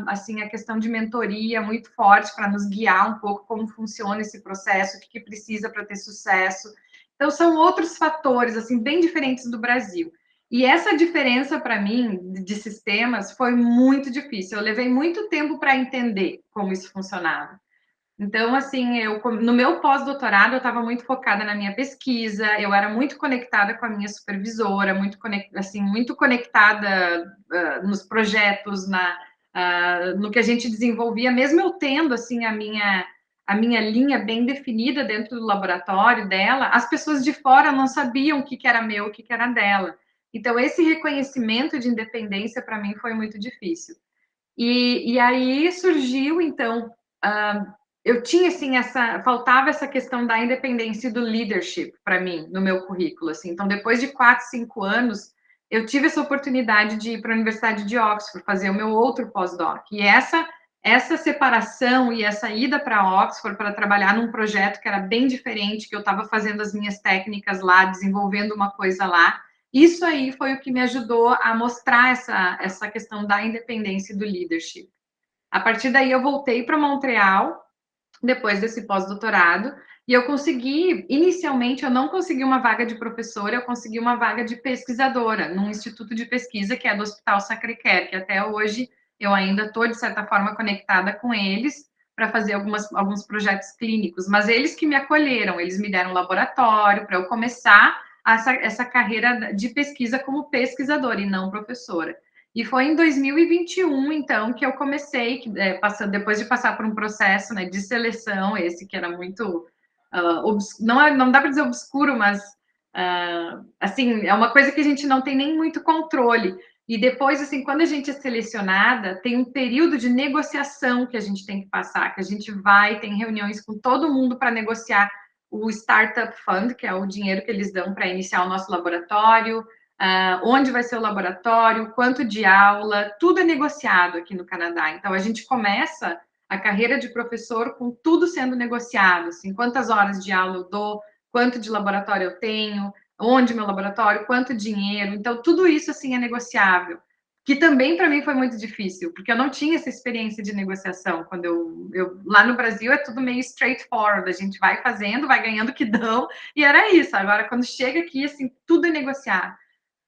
assim, a questão de mentoria muito forte para nos guiar um pouco como funciona esse processo, o que precisa para ter sucesso. Então são outros fatores, assim, bem diferentes do Brasil. E essa diferença, para mim, de sistemas, foi muito difícil. Eu levei muito tempo para entender como isso funcionava. Então, assim, no meu pós-doutorado, eu estava muito focada na minha pesquisa, eu era muito conectada com a minha supervisora, muito conectada nos projetos, no que a gente desenvolvia, mesmo eu tendo, assim, a minha linha bem definida dentro do laboratório dela, as pessoas de fora não sabiam o que era meu, o que era dela. Então, esse reconhecimento de independência, para mim, foi muito difícil. E aí surgiu, então, eu tinha, assim, faltava essa questão da independência e do leadership para mim, no meu currículo, assim. Então, depois de 4, 5 anos, eu tive essa oportunidade de ir para a Universidade de Oxford, fazer o meu outro pós-doc. E essa separação e essa ida para Oxford para trabalhar num projeto que era bem diferente, que eu estava fazendo as minhas técnicas lá, desenvolvendo uma coisa lá, isso aí foi o que me ajudou a mostrar essa questão da independência e do leadership. A partir daí, eu voltei para Montreal, depois desse pós-doutorado, e eu consegui, inicialmente, eu não consegui uma vaga de professora, eu consegui uma vaga de pesquisadora, num instituto de pesquisa que é do Hospital Sacré-Cœur, que até hoje eu ainda estou, de certa forma, conectada com eles para fazer alguns projetos clínicos, mas eles que me acolheram, eles me deram um laboratório para eu começar essa carreira de pesquisa como pesquisadora e não professora. E foi em 2021, então, que eu comecei, depois de passar por um processo, né, de seleção, esse que era muito, não dá para dizer obscuro, mas, assim, é uma coisa que a gente não tem nem muito controle. E depois, assim, quando a gente é selecionada, tem um período de negociação que a gente tem que passar, que a gente tem reuniões com todo mundo para negociar o Startup Fund, que é o dinheiro que eles dão para iniciar o nosso laboratório, onde vai ser o laboratório, quanto de aula, tudo é negociado aqui no Canadá. Então, a gente começa a carreira de professor com tudo sendo negociado, assim, quantas horas de aula eu dou, quanto de laboratório eu tenho, onde meu laboratório, quanto dinheiro. Então, tudo isso, assim, é negociável. Que também, para mim, foi muito difícil, porque eu não tinha essa experiência de negociação. Quando lá no Brasil, é tudo meio straightforward, a gente vai fazendo, vai ganhando o que dão, e era isso. Agora, quando chega aqui, assim, tudo é negociado.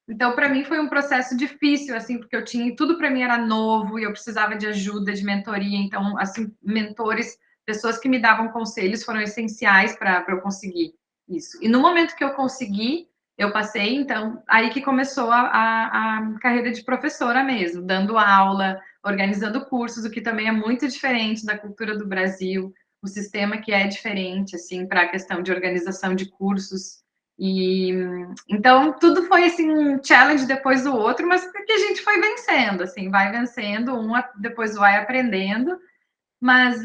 Então, para mim, foi um processo difícil, assim, porque tudo para mim era novo e eu precisava de ajuda, de mentoria. Então, assim, mentores, pessoas que me davam conselhos foram essenciais para eu conseguir isso. E no momento que eu consegui, eu passei, então, aí que começou a carreira de professora mesmo, dando aula, organizando cursos, o que também é muito diferente da cultura do Brasil, o sistema que é diferente, assim, para a questão de organização de cursos. E então tudo foi assim um challenge depois do outro, mas que a gente foi vencendo, assim, vai vencendo, depois vai aprendendo. Mas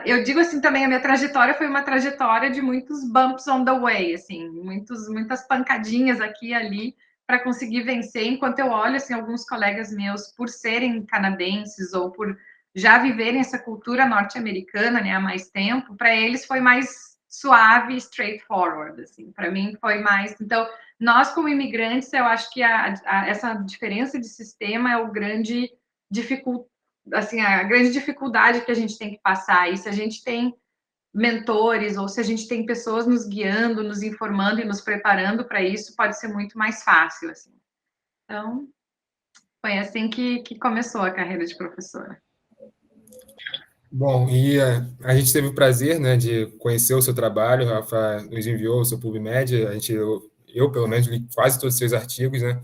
eu digo assim também, a minha trajetória foi uma trajetória de muitos bumps on the way, assim, muitas pancadinhas aqui e ali para conseguir vencer. Enquanto eu olho assim alguns colegas meus, por serem canadenses ou por já viverem essa cultura norte-americana, né, há mais tempo, para eles foi mais suave, straightforward, assim. Para mim foi mais. Então, nós como imigrantes, eu acho que essa diferença de sistema é o grande assim, a grande dificuldade que a gente tem que passar. E se a gente tem mentores ou se a gente tem pessoas nos guiando, nos informando e nos preparando para isso, pode ser muito mais fácil, assim. Então, foi assim que começou a carreira de professora. Bom, e a gente teve o prazer, né, de conhecer o seu trabalho. O Rafa nos enviou o seu PubMed, eu pelo menos li quase todos os seus artigos, né?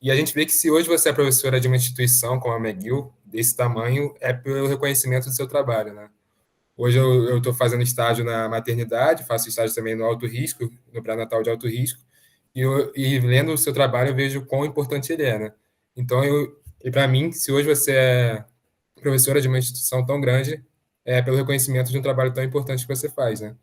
E a gente vê que se hoje você é professora de uma instituição como a McGill, desse tamanho, é pelo reconhecimento do seu trabalho, né? Hoje eu estou fazendo estágio na maternidade, faço estágio também no alto risco, no pré-natal de alto risco, e lendo o seu trabalho eu vejo quão importante ele é, né? Então, e para mim, se hoje você é professora de uma instituição tão grande, é pelo reconhecimento de um trabalho tão importante que você faz, né?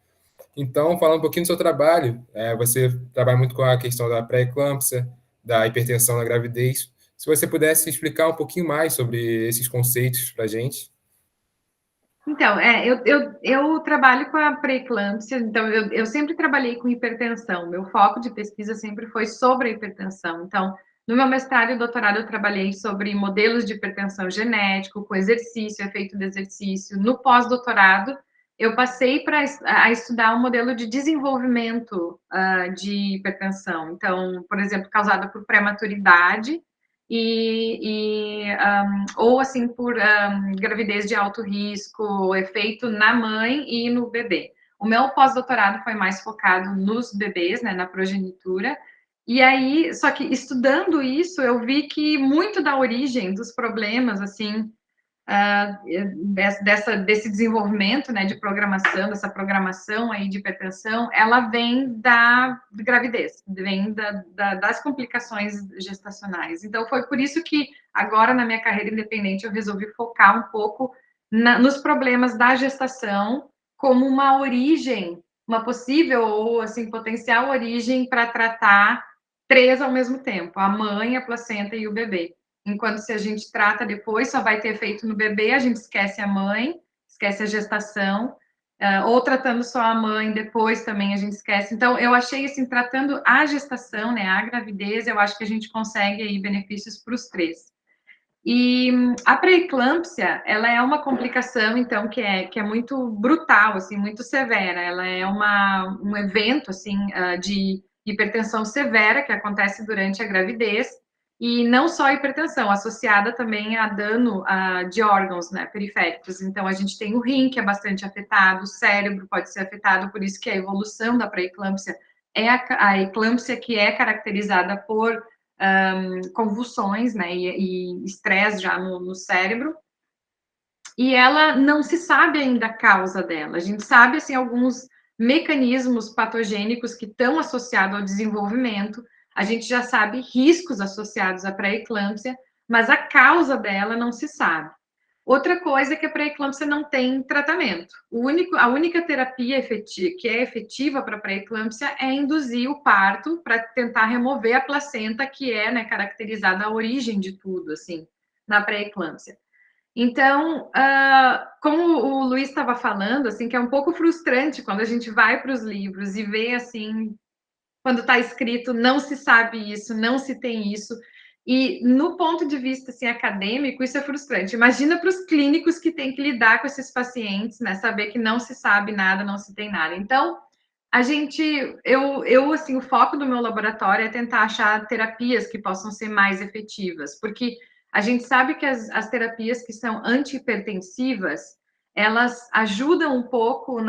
Então, falando um pouquinho do seu trabalho, você trabalha muito com a questão da pré-eclâmpsia, da hipertensão na gravidez. Se você pudesse explicar um pouquinho mais sobre esses conceitos para a gente. Então, eu trabalho com a pré-eclâmpsia, então eu sempre trabalhei com hipertensão. Meu foco de pesquisa sempre foi sobre a hipertensão. Então, no meu mestrado e doutorado, eu trabalhei sobre modelos de hipertensão genético, com exercício, efeito do exercício. No pós-doutorado, eu passei a estudar um modelo de desenvolvimento de hipertensão. Então, por exemplo, causada por prematuridade, ou assim por gravidez de alto risco, efeito na mãe e no bebê. O meu pós-doutorado foi mais focado nos bebês, né, na progenitura. E aí, só que estudando isso, eu vi que muito da origem dos problemas, assim, desse desenvolvimento, né, de programação, dessa programação aí de hipertensão, ela vem da gravidez, vem das complicações gestacionais. Então, foi por isso que agora, na minha carreira independente, eu resolvi focar um pouco nos problemas da gestação como uma origem, uma possível ou, assim, potencial origem para tratar 3 ao mesmo tempo, a mãe, a placenta e o bebê. Enquanto se a gente trata depois, só vai ter efeito no bebê, a gente esquece a mãe, esquece a gestação, ou tratando só a mãe, depois também a gente esquece. Então, eu achei, assim, tratando a gestação, né, a gravidez, eu acho que a gente consegue aí benefícios para os 3. E a pré-eclâmpsia, ela é uma complicação, então, que é muito brutal, assim, muito severa. Ela é um evento, assim, de hipertensão severa que acontece durante a gravidez, e não só hipertensão, associada também a dano de órgãos, né, periféricos. Então, a gente tem o rim, que é bastante afetado, o cérebro pode ser afetado, por isso que a evolução da pré-eclâmpsia é a eclâmpsia que é caracterizada por convulsões, né, e estresse já no cérebro. E ela não se sabe ainda a causa dela. A gente sabe, assim, alguns mecanismos patogênicos que estão associados ao desenvolvimento. A gente já sabe riscos associados à pré-eclâmpsia, mas a causa dela não se sabe. Outra coisa é que a pré-eclâmpsia não tem tratamento. A única terapia que é efetiva para a pré-eclâmpsia é induzir o parto para tentar remover a placenta, que é, né, caracterizada a origem de tudo, assim, na pré-eclâmpsia. Então, como o Luiz estava falando, assim, que é um pouco frustrante quando a gente vai para os livros e vê, assim, quando está escrito não se sabe isso, não se tem isso. E no ponto de vista assim, acadêmico, isso é frustrante. Imagina para os clínicos que têm que lidar com esses pacientes, né? Saber que não se sabe nada, não se tem nada. Então, eu assim, o foco do meu laboratório é tentar achar terapias que possam ser mais efetivas, porque a gente sabe que as terapias que são antihipertensivas, elas ajudam um pouco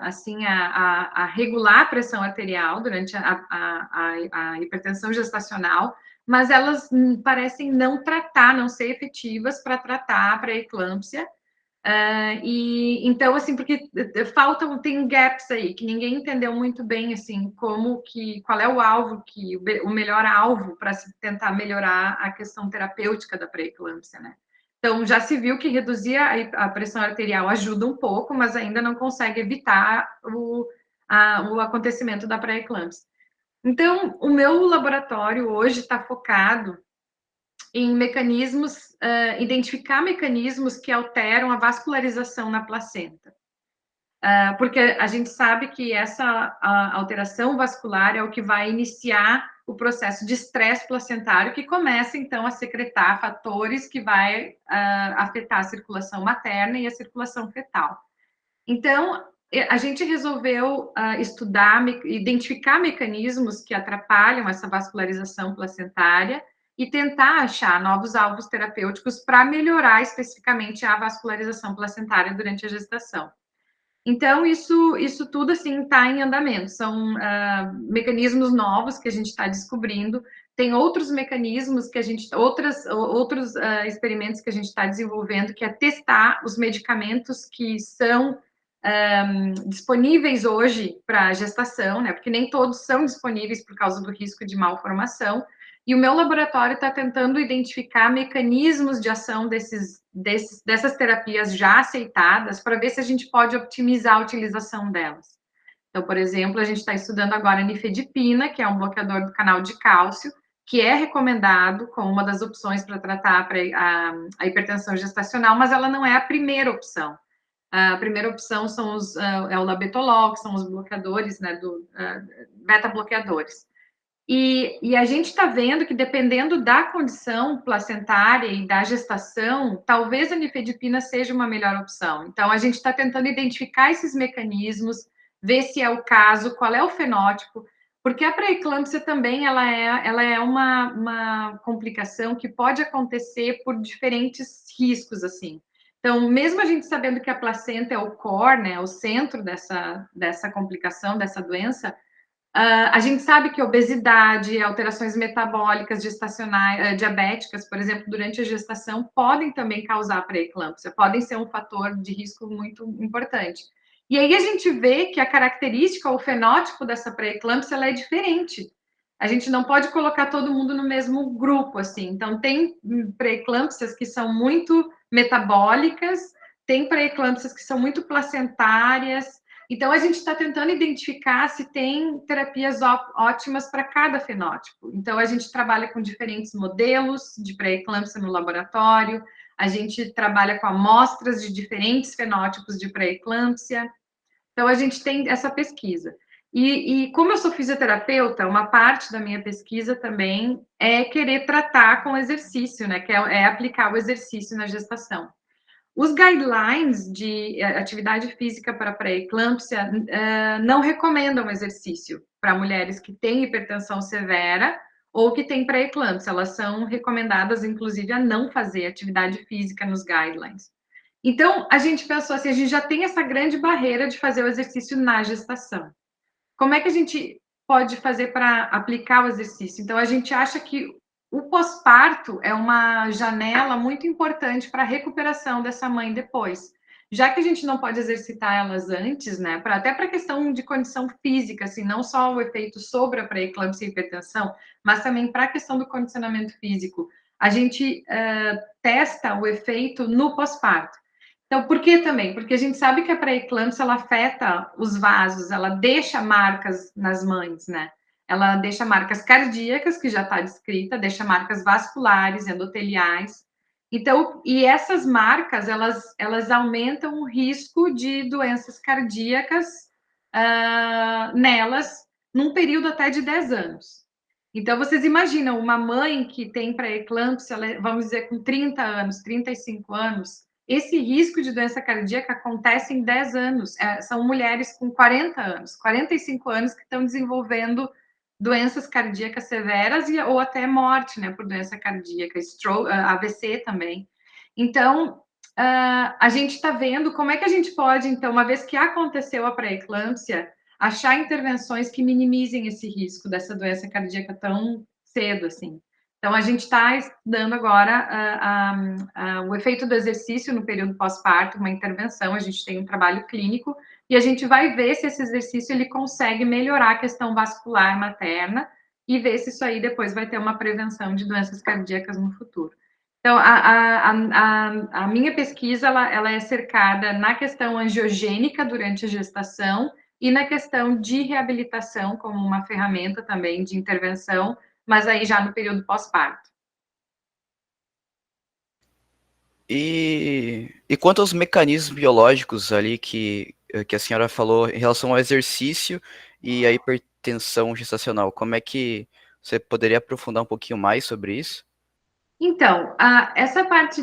assim, a regular a pressão arterial durante a hipertensão gestacional, mas elas parecem não ser efetivas para tratar a pré-eclâmpsia. E então, assim, porque tem gaps aí que ninguém entendeu muito bem, assim, qual é o alvo o melhor alvo para se tentar melhorar a questão terapêutica da pré-eclâmpsia, né? Então, já se viu que reduzir a pressão arterial ajuda um pouco, mas ainda não consegue evitar o acontecimento da pré-eclâmpsia. Então, o meu laboratório hoje está focado em mecanismos, identificar mecanismos que alteram a vascularização na placenta. Porque a gente sabe que essa alteração vascular é o que vai iniciar o processo de estresse placentário, que começa, então, a secretar fatores que vai afetar a circulação materna e a circulação fetal. Então, a gente resolveu identificar mecanismos que atrapalham essa vascularização placentária e tentar achar novos alvos terapêuticos para melhorar especificamente a vascularização placentária durante a gestação. Então, isso tudo, assim, está em andamento. São mecanismos novos que a gente está descobrindo. Tem outros mecanismos outros experimentos que a gente está desenvolvendo, que é testar os medicamentos que são disponíveis hoje para gestação, né? Porque nem todos são disponíveis por causa do risco de malformação. E o meu laboratório está tentando identificar mecanismos de ação dessas terapias já aceitadas para ver se a gente pode otimizar a utilização delas. Então, por exemplo, a gente está estudando agora a nifedipina, que é um bloqueador do canal de cálcio, que é recomendado como uma das opções para tratar a hipertensão gestacional, mas ela não é a primeira opção. A primeira opção é o labetalol, que são os bloqueadores, né, beta-bloqueadores. E a gente está vendo que, dependendo da condição placentária e da gestação, talvez a nifedipina seja uma melhor opção. Então, a gente está tentando identificar esses mecanismos, ver se é o caso, qual é o fenótipo, porque a pré-eclâmpsia também ela é uma complicação que pode acontecer por diferentes riscos, assim. Então, mesmo a gente sabendo que a placenta é o core, né, o centro dessa complicação, dessa doença, a gente sabe que obesidade, alterações metabólicas gestacionais, diabéticas, por exemplo, durante a gestação, podem também causar pré-eclâmpsia, podem ser um fator de risco muito importante. E aí a gente vê que a característica, o fenótipo dessa pré-eclâmpsia, ela é diferente. A gente não pode colocar todo mundo no mesmo grupo, assim. Então, tem pré-eclâmpsias que são muito metabólicas, tem pré-eclâmpsias que são muito placentárias. Então, a gente está tentando identificar se tem terapias ótimas para cada fenótipo. Então, a gente trabalha com diferentes modelos de pré-eclâmpsia no laboratório, a gente trabalha com amostras de diferentes fenótipos de pré-eclâmpsia. Então, a gente tem essa pesquisa. E como eu sou fisioterapeuta, uma parte da minha pesquisa também é querer tratar com exercício, né? Que é aplicar o exercício na gestação. Os guidelines de atividade física para pré-eclâmpsia não recomendam exercício para mulheres que têm hipertensão severa ou que têm pré-eclâmpsia. Elas são recomendadas, inclusive, a não fazer atividade física nos guidelines. Então, a gente pensou assim, a gente já tem essa grande barreira de fazer o exercício na gestação. Como é que a gente pode fazer para aplicar o exercício? Então, a gente acha que o pós-parto é uma janela muito importante para a recuperação dessa mãe depois. Já que a gente não pode exercitar elas antes, né? Até para a questão de condição física, assim, não só o efeito sobre a pré-eclâmpsia e hipertensão, mas também para a questão do condicionamento físico. A gente testa o efeito no pós-parto. Então, por que também? Porque a gente sabe que a pré-eclâmpsia, ela afeta os vasos, ela deixa marcas nas mães, né? Ela deixa marcas cardíacas, que já está descrita, deixa marcas vasculares, endoteliais. Então, e essas marcas, elas aumentam o risco de doenças cardíacas nelas, num período até de 10 anos. Então, vocês imaginam uma mãe que tem pré-eclâmpsia, vamos dizer, com 30 anos, 35 anos, esse risco de doença cardíaca acontece em 10 anos. São mulheres com 40 anos, 45 anos que estão desenvolvendo doenças cardíacas severas ou até morte, né, por doença cardíaca, stroke, AVC também. Então, a gente está vendo como é que a gente pode, então, uma vez que aconteceu a pré-eclâmpsia, achar intervenções que minimizem esse risco dessa doença cardíaca tão cedo, assim. Então, a gente está estudando agora o efeito do exercício no período pós-parto, uma intervenção, a gente tem um trabalho clínico, e a gente vai ver se esse exercício ele consegue melhorar a questão vascular materna e ver se isso aí depois vai ter uma prevenção de doenças cardíacas no futuro. Então, a minha pesquisa, ela é cercada na questão angiogênica durante a gestação e na questão de reabilitação como uma ferramenta também de intervenção, mas aí já no período pós-parto. E quanto aos mecanismos biológicos ali que a senhora falou em relação ao exercício e a hipertensão gestacional, como é que você poderia aprofundar um pouquinho mais sobre isso? Então, essa parte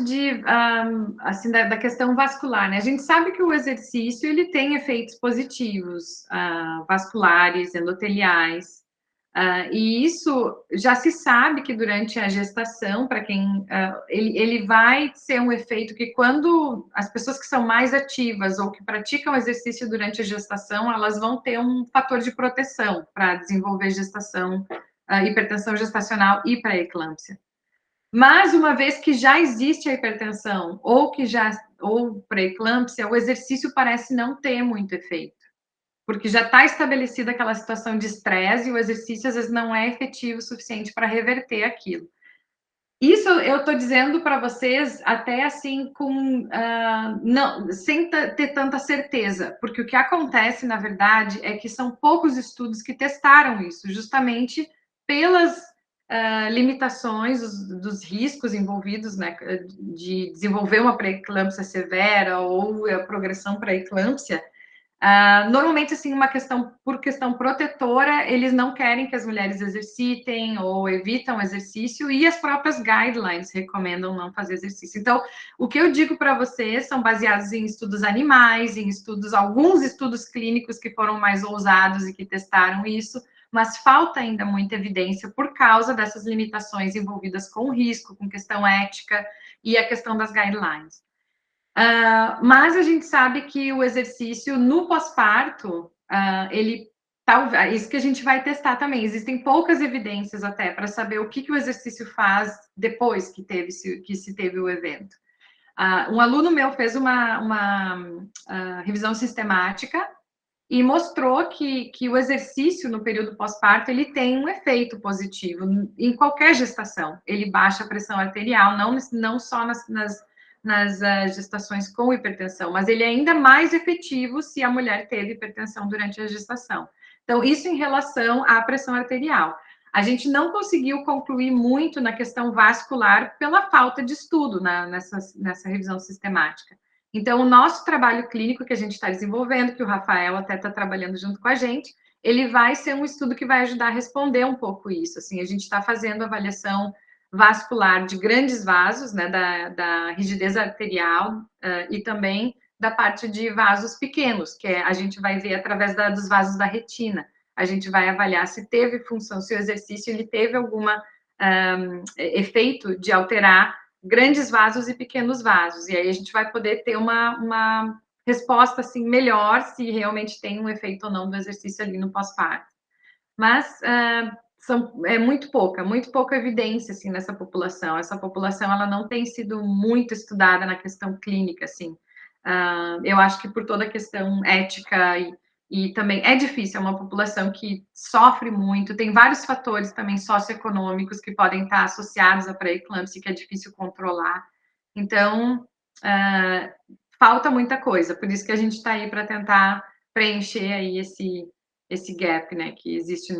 assim, da questão vascular, né? A gente sabe que o exercício ele tem efeitos positivos, vasculares, endoteliais, e isso já se sabe que durante a gestação, para quem ele vai ser um efeito que quando as pessoas que são mais ativas ou que praticam exercício durante a gestação, elas vão ter um fator de proteção para desenvolver gestação, hipertensão gestacional e pré-eclâmpsia. Mas uma vez que já existe a hipertensão ou pré-eclâmpsia, o exercício parece não ter muito efeito, porque já está estabelecida aquela situação de estresse e o exercício às vezes não é efetivo o suficiente para reverter aquilo. Isso eu estou dizendo para vocês até assim sem ter tanta certeza, porque o que acontece na verdade é que são poucos estudos que testaram isso, justamente pelas limitações dos riscos envolvidos, né, de desenvolver uma pré-eclâmpsia severa ou a progressão para a eclâmpsia. Normalmente, assim, por questão protetora, eles não querem que as mulheres exercitem ou evitam exercício, e as próprias guidelines recomendam não fazer exercício. Então, o que eu digo para vocês são baseados em estudos animais, alguns estudos clínicos que foram mais ousados e que testaram isso, mas falta ainda muita evidência por causa dessas limitações envolvidas com o risco, com questão ética e a questão das guidelines. Mas a gente sabe que o exercício no pós-parto, isso que a gente vai testar também. Existem poucas evidências até para saber o que o exercício faz depois que se teve o evento. Um aluno meu fez uma revisão sistemática e mostrou que o exercício no período pós-parto ele tem um efeito positivo em qualquer gestação. Ele baixa a pressão arterial, não só nas gestações com hipertensão, mas ele é ainda mais efetivo se a mulher teve hipertensão durante a gestação. Então, isso em relação à pressão arterial. A gente não conseguiu concluir muito na questão vascular pela falta de estudo nessa revisão sistemática. Então, o nosso trabalho clínico que a gente está desenvolvendo, que o Rafael até está trabalhando junto com a gente, ele vai ser um estudo que vai ajudar a responder um pouco isso. Assim, a gente está fazendo avaliação vascular de grandes vasos, né, da rigidez arterial e também da parte de vasos pequenos, que a gente vai ver através dos vasos da retina. A gente vai avaliar se teve função, se o exercício ele teve algum efeito de alterar grandes vasos e pequenos vasos. E aí a gente vai poder ter uma resposta assim melhor se realmente tem um efeito ou não do exercício ali no pós-parto. Mas é muito pouca evidência assim nessa população. Essa população ela não tem sido muito estudada na questão clínica, assim. Eu acho que por toda a questão ética e também é difícil, é uma população que sofre muito, tem vários fatores também socioeconômicos que podem estar associados à pré-eclâmpsia, que é difícil controlar. Então, falta muita coisa, por isso que a gente está aí para tentar preencher aí esse gap, né, que existe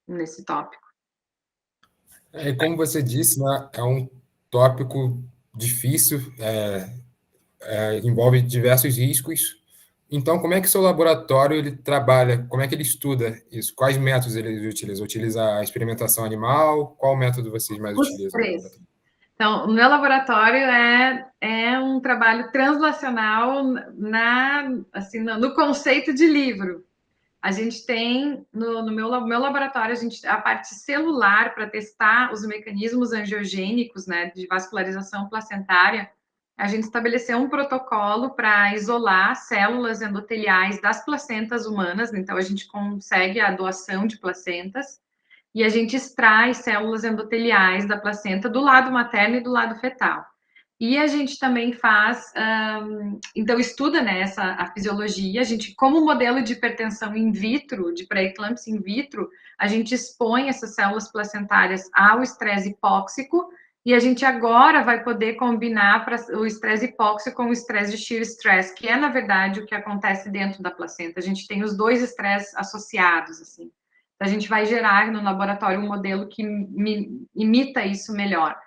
nesse tópico. Como você disse, né, é um tópico difícil, envolve diversos riscos. Então, como é que o seu laboratório ele trabalha? Como é que ele estuda isso? Quais métodos ele utiliza? Utiliza a experimentação animal? Qual método vocês mais utilizam? Então, o meu laboratório é um trabalho translacional no conceito de livro. A gente tem, no meu laboratório, a parte celular para testar os mecanismos angiogênicos, né, de vascularização placentária. A gente estabeleceu um protocolo para isolar células endoteliais das placentas humanas, então a gente consegue a doação de placentas, e a gente extrai células endoteliais da placenta do lado materno e do lado fetal. E a gente também faz, então estuda, né, a fisiologia, a gente, como modelo de hipertensão in vitro, de pré-eclâmpsia in vitro, a gente expõe essas células placentárias ao estresse hipóxico, e a gente agora vai poder combinar o estresse hipóxico com o estresse de shear stress, que é, na verdade, o que acontece dentro da placenta. A gente tem os dois estresses associados, assim. A gente vai gerar no laboratório um modelo que imita isso melhor.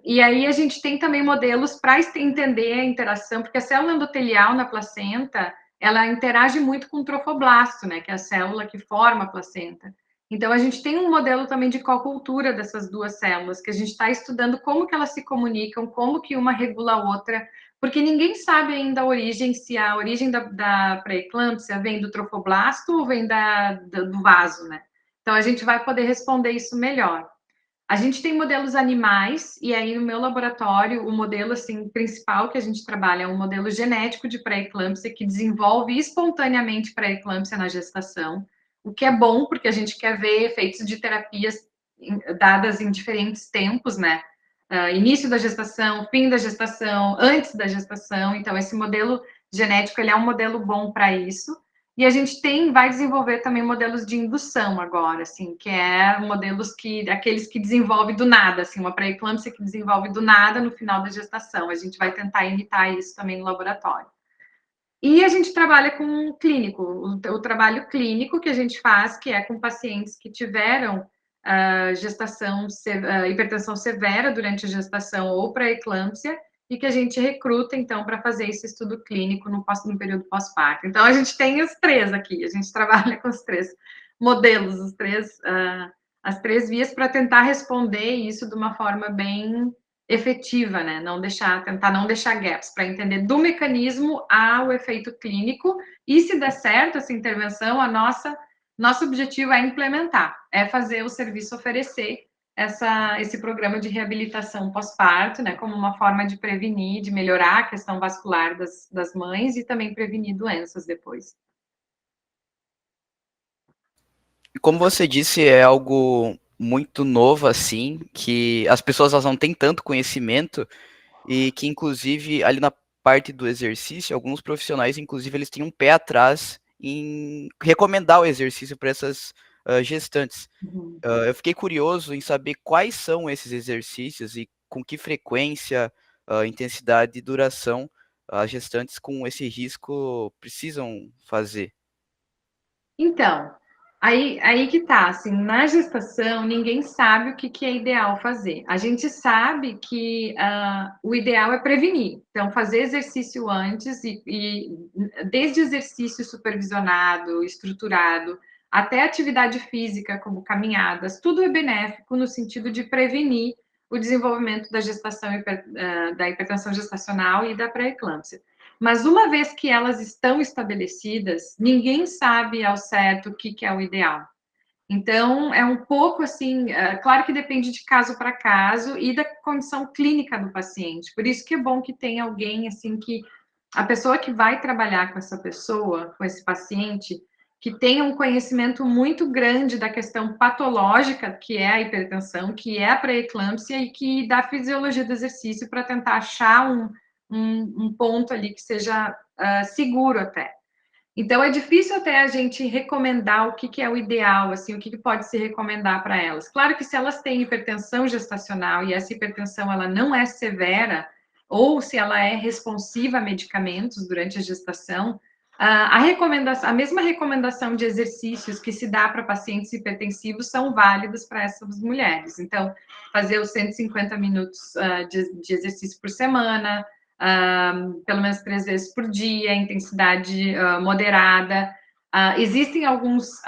E aí a gente tem também modelos para entender a interação, porque a célula endotelial na placenta, ela interage muito com o trofoblasto, né, que é a célula que forma a placenta. Então, a gente tem um modelo também de cocultura dessas duas células, que a gente está estudando como que elas se comunicam, como que uma regula a outra, porque ninguém sabe ainda a origem, se a origem da pré-eclâmpsia vem do trofoblasto ou vem do vaso, né? Então, a gente vai poder responder isso melhor. A gente tem modelos animais, e aí no meu laboratório, o modelo assim, principal que a gente trabalha é um modelo genético de pré-eclâmpsia que desenvolve espontaneamente pré-eclâmpsia na gestação, o que é bom, porque a gente quer ver efeitos de terapias dadas em diferentes tempos, né? Início da gestação, fim da gestação, antes da gestação. Então, esse modelo genético, ele é um modelo bom para isso. E a gente vai desenvolver também modelos de indução agora, assim, que é modelos aqueles que desenvolve do nada, assim, uma pré-eclâmpsia que desenvolve do nada no final da gestação. A gente vai tentar imitar isso também no laboratório. E a gente trabalha com clínico, o trabalho clínico que a gente faz, que é com pacientes que tiveram hipertensão severa durante a gestação ou pré-eclâmpsia, e que a gente recruta, então, para fazer esse estudo clínico no período pós-parto. Então, a gente tem os 3 aqui, a gente trabalha com os 3 modelos, as 3 vias para tentar responder isso de uma forma bem efetiva, né? Tentar não deixar gaps, para entender do mecanismo ao efeito clínico, e se der certo essa intervenção, nosso objetivo é implementar, é fazer o serviço oferecer esse programa de reabilitação pós-parto, né, como uma forma de prevenir, de melhorar a questão vascular das mães e também prevenir doenças depois. Como você disse, é algo muito novo, assim, que as pessoas elas não têm tanto conhecimento e que, inclusive, ali na parte do exercício, alguns profissionais, inclusive, eles têm um pé atrás em recomendar o exercício para essas gestantes. Uhum. Eu fiquei curioso em saber quais são esses exercícios e com que frequência, intensidade e duração as gestantes com esse risco precisam fazer. Então, aí que tá, assim, na gestação, ninguém sabe o que é ideal fazer. A gente sabe que o ideal é prevenir. Então, fazer exercício antes e desde exercício supervisionado, estruturado, até atividade física, como caminhadas, tudo é benéfico no sentido de prevenir o desenvolvimento da gestação, da hipertensão gestacional e da pré-eclâmpsia. Mas uma vez que elas estão estabelecidas, ninguém sabe ao certo o que é o ideal. Então, é um pouco assim, claro que depende de caso para caso e da condição clínica do paciente. Por isso que é bom que tenha alguém, assim, que a pessoa que vai trabalhar com essa pessoa, com esse paciente, que tenha um conhecimento muito grande da questão patológica, que é a hipertensão, que é a pré-eclâmpsia e que da fisiologia do exercício para tentar achar um ponto ali que seja seguro até. Então, é difícil até a gente recomendar o que é o ideal, assim, o que pode se recomendar para elas. Claro que se elas têm hipertensão gestacional e essa hipertensão ela não é severa, ou se ela é responsiva a medicamentos durante a gestação, a mesma recomendação de exercícios que se dá para pacientes hipertensivos são válidos para essas mulheres. Então, fazer os 150 minutos de exercício por semana, pelo menos 3 vezes por dia, intensidade moderada. Existem alguns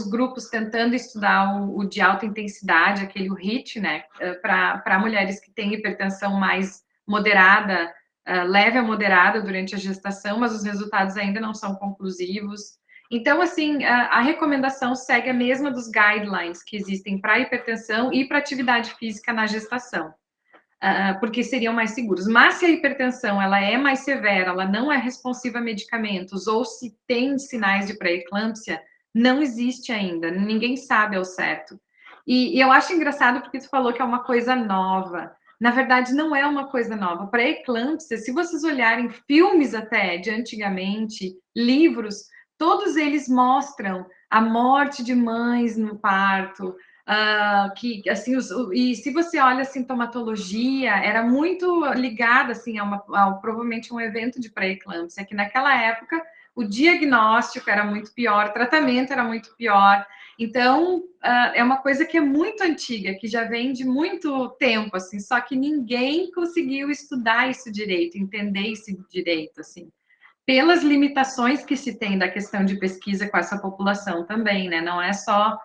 grupos tentando estudar o de alta intensidade, aquele HIIT, né, para mulheres que têm hipertensão mais moderada, leve a moderada durante a gestação, mas os resultados ainda não são conclusivos. Então, assim, a recomendação segue a mesma dos guidelines que existem para hipertensão e para atividade física na gestação. Porque seriam mais seguros. Mas se a hipertensão ela é mais severa, ela não é responsiva a medicamentos, ou se tem sinais de pré-eclâmpsia, não existe ainda, ninguém sabe ao certo. E eu acho engraçado porque tu falou que é uma coisa nova. Na verdade, não é uma coisa nova. Pré-eclâmpsia, se vocês olharem filmes até de antigamente, livros, todos eles mostram a morte de mães no parto, que assim, e se você olha a sintomatologia, era muito ligada assim a provavelmente um evento de pré-eclâmpsia, que naquela época o diagnóstico era muito pior, o tratamento era muito pior. Então, é uma coisa que é muito antiga, que já vem de muito tempo, assim, só que ninguém conseguiu estudar isso direito, entender isso direito, assim, pelas limitações que se tem da questão de pesquisa com essa população também, né? Não é só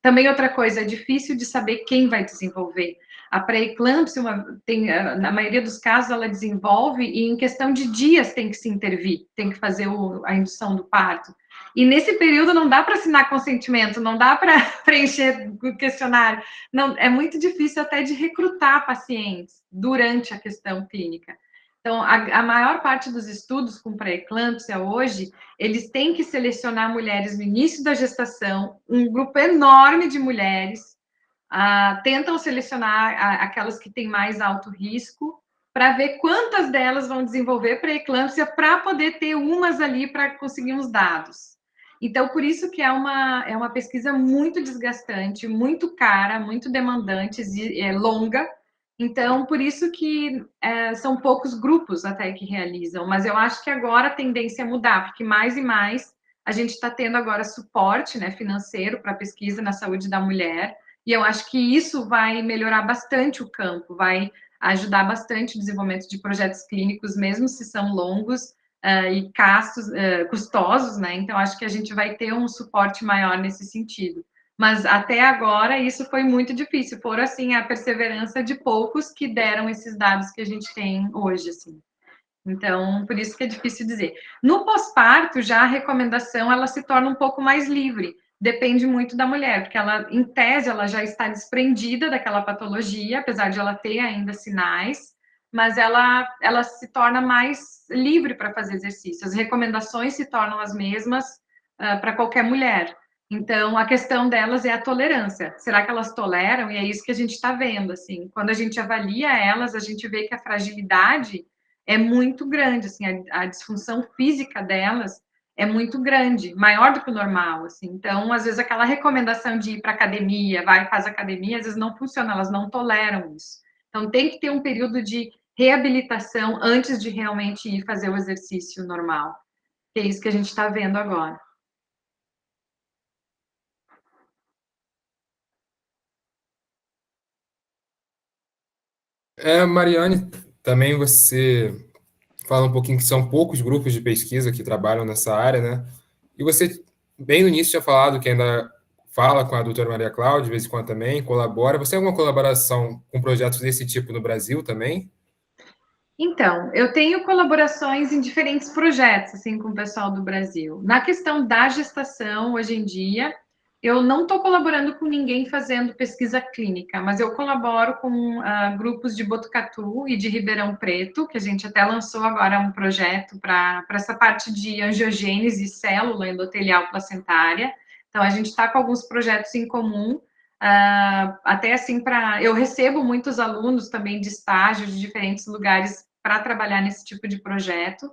também outra coisa, é difícil de saber quem vai desenvolver. A pré-eclâmpsia, na maioria dos casos, ela desenvolve e em questão de dias tem que se intervir, tem que fazer a indução do parto. E nesse período não dá para assinar consentimento, não dá para preencher o questionário. Não, é muito difícil até de recrutar pacientes durante a questão clínica. Então, a maior parte dos estudos com pré-eclâmpsia hoje, eles têm que selecionar mulheres no início da gestação, um grupo enorme de mulheres, tentam selecionar aquelas que têm mais alto risco, para ver quantas delas vão desenvolver pré-eclâmpsia, para poder ter umas ali para conseguir uns dados. Então, por isso que é uma pesquisa muito desgastante, muito cara, muito demandante, longa. Então, por isso que são poucos grupos até que realizam, mas eu acho que agora a tendência é mudar, porque mais e mais a gente está tendo agora suporte, né, financeiro para pesquisa na saúde da mulher, e eu acho que isso vai melhorar bastante o campo, vai ajudar bastante o desenvolvimento de projetos clínicos, mesmo se são longos e custosos, né? Então, acho que a gente vai ter um suporte maior nesse sentido. Mas, até agora, isso foi muito difícil. Foram, assim, a perseverança de poucos que deram esses dados que a gente tem hoje, assim. Então, por isso que é difícil dizer. No pós-parto, já a recomendação, ela se torna um pouco mais livre. Depende muito da mulher, porque ela, em tese, ela já está desprendida daquela patologia, apesar de ela ter ainda sinais, mas ela se torna mais livre para fazer exercício. As recomendações se tornam as mesmas para qualquer mulher. Então, a questão delas é a tolerância. Será que elas toleram? E é isso que a gente está vendo, assim. Quando a gente avalia elas, a gente vê que a fragilidade é muito grande, assim, a disfunção física delas é muito grande, maior do que o normal, assim. Então, às vezes, aquela recomendação de ir para academia, vai e faz academia, às vezes não funciona, elas não toleram isso. Então, tem que ter um período de reabilitação antes de realmente ir fazer o exercício normal. Que é isso que a gente está vendo agora. Mariane, também você fala um pouquinho que são poucos grupos de pesquisa que trabalham nessa área, né? E você, bem no início, tinha falado que ainda fala com a doutora Maria Cláudia, de vez em quando também, colabora. Você tem alguma colaboração com projetos desse tipo no Brasil também? Então, eu tenho colaborações em diferentes projetos, assim, com o pessoal do Brasil. Na questão da gestação, hoje em dia, eu não estou colaborando com ninguém fazendo pesquisa clínica, mas eu colaboro com grupos de Botucatu e de Ribeirão Preto, que a gente até lançou agora um projeto para essa parte de angiogênese e célula endotelial placentária. Então, a gente está com alguns projetos em comum, até assim, eu recebo muitos alunos também de estágio de diferentes lugares para trabalhar nesse tipo de projeto.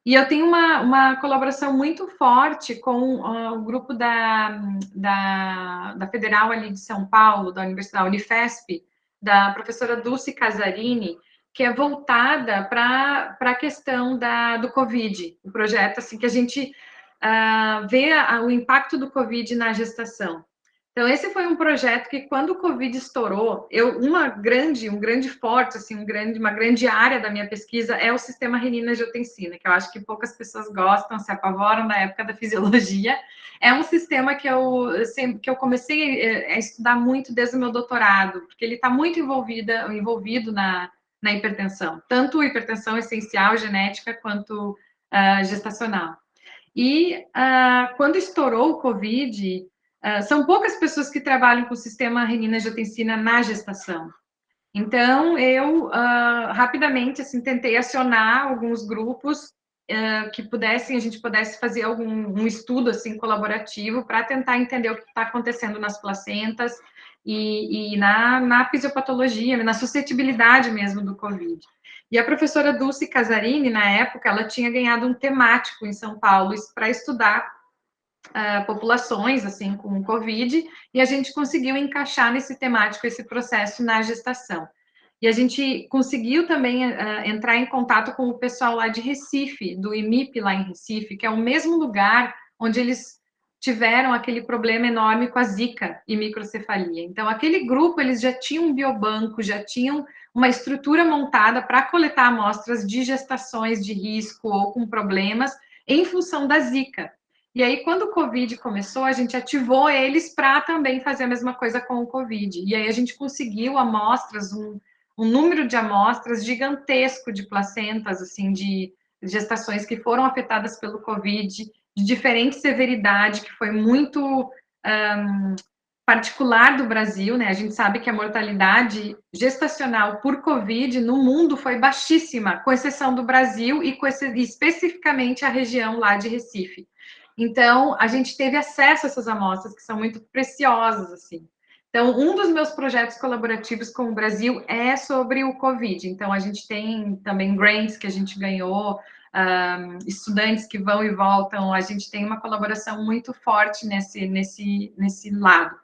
E eu tenho uma colaboração muito forte com o grupo da Federal ali de São Paulo, da Universidade Unifesp, da professora Dulce Casarini, que é voltada para a questão do Covid, o projeto assim que a gente vê o impacto do Covid na gestação. Então, esse foi um projeto que, quando o Covid estourou, um grande forte, assim, uma grande área da minha pesquisa é o sistema renina-angiotensina, que eu acho que poucas pessoas gostam, se apavoram na época da fisiologia. É um sistema que eu comecei a estudar muito desde o meu doutorado, porque ele está muito envolvido na hipertensão, tanto hipertensão essencial, genética, quanto gestacional. E quando estourou o Covid, são poucas pessoas que trabalham com o sistema renina-angiotensina na gestação. Então, eu rapidamente assim, tentei acionar alguns grupos que a gente pudesse fazer um estudo assim, colaborativo para tentar entender o que está acontecendo nas placentas e na fisiopatologia, na suscetibilidade mesmo do Covid. E a professora Dulce Casarini, na época, ela tinha ganhado um temático em São Paulo para estudar populações, assim, com Covid, e a gente conseguiu encaixar nesse temático esse processo na gestação. E a gente conseguiu também entrar em contato com o pessoal lá de Recife, do IMIP lá em Recife, que é o mesmo lugar onde eles tiveram aquele problema enorme com a Zika e microcefalia. Então, aquele grupo, eles já tinham um biobanco, já tinham uma estrutura montada para coletar amostras de gestações de risco ou com problemas em função da Zika. E aí, quando o Covid começou, a gente ativou eles para também fazer a mesma coisa com o Covid. E aí, a gente conseguiu amostras, um número de amostras gigantesco de placentas, assim, de gestações que foram afetadas pelo Covid, de diferente severidade, que foi muito particular do Brasil, né? A gente sabe que a mortalidade gestacional por Covid no mundo foi baixíssima, com exceção do Brasil e especificamente a região lá de Recife. Então, a gente teve acesso a essas amostras que são muito preciosas, assim. Então, um dos meus projetos colaborativos com o Brasil é sobre o Covid. Então, a gente tem também grants que a gente ganhou, estudantes que vão e voltam. A gente tem uma colaboração muito forte nesse lado.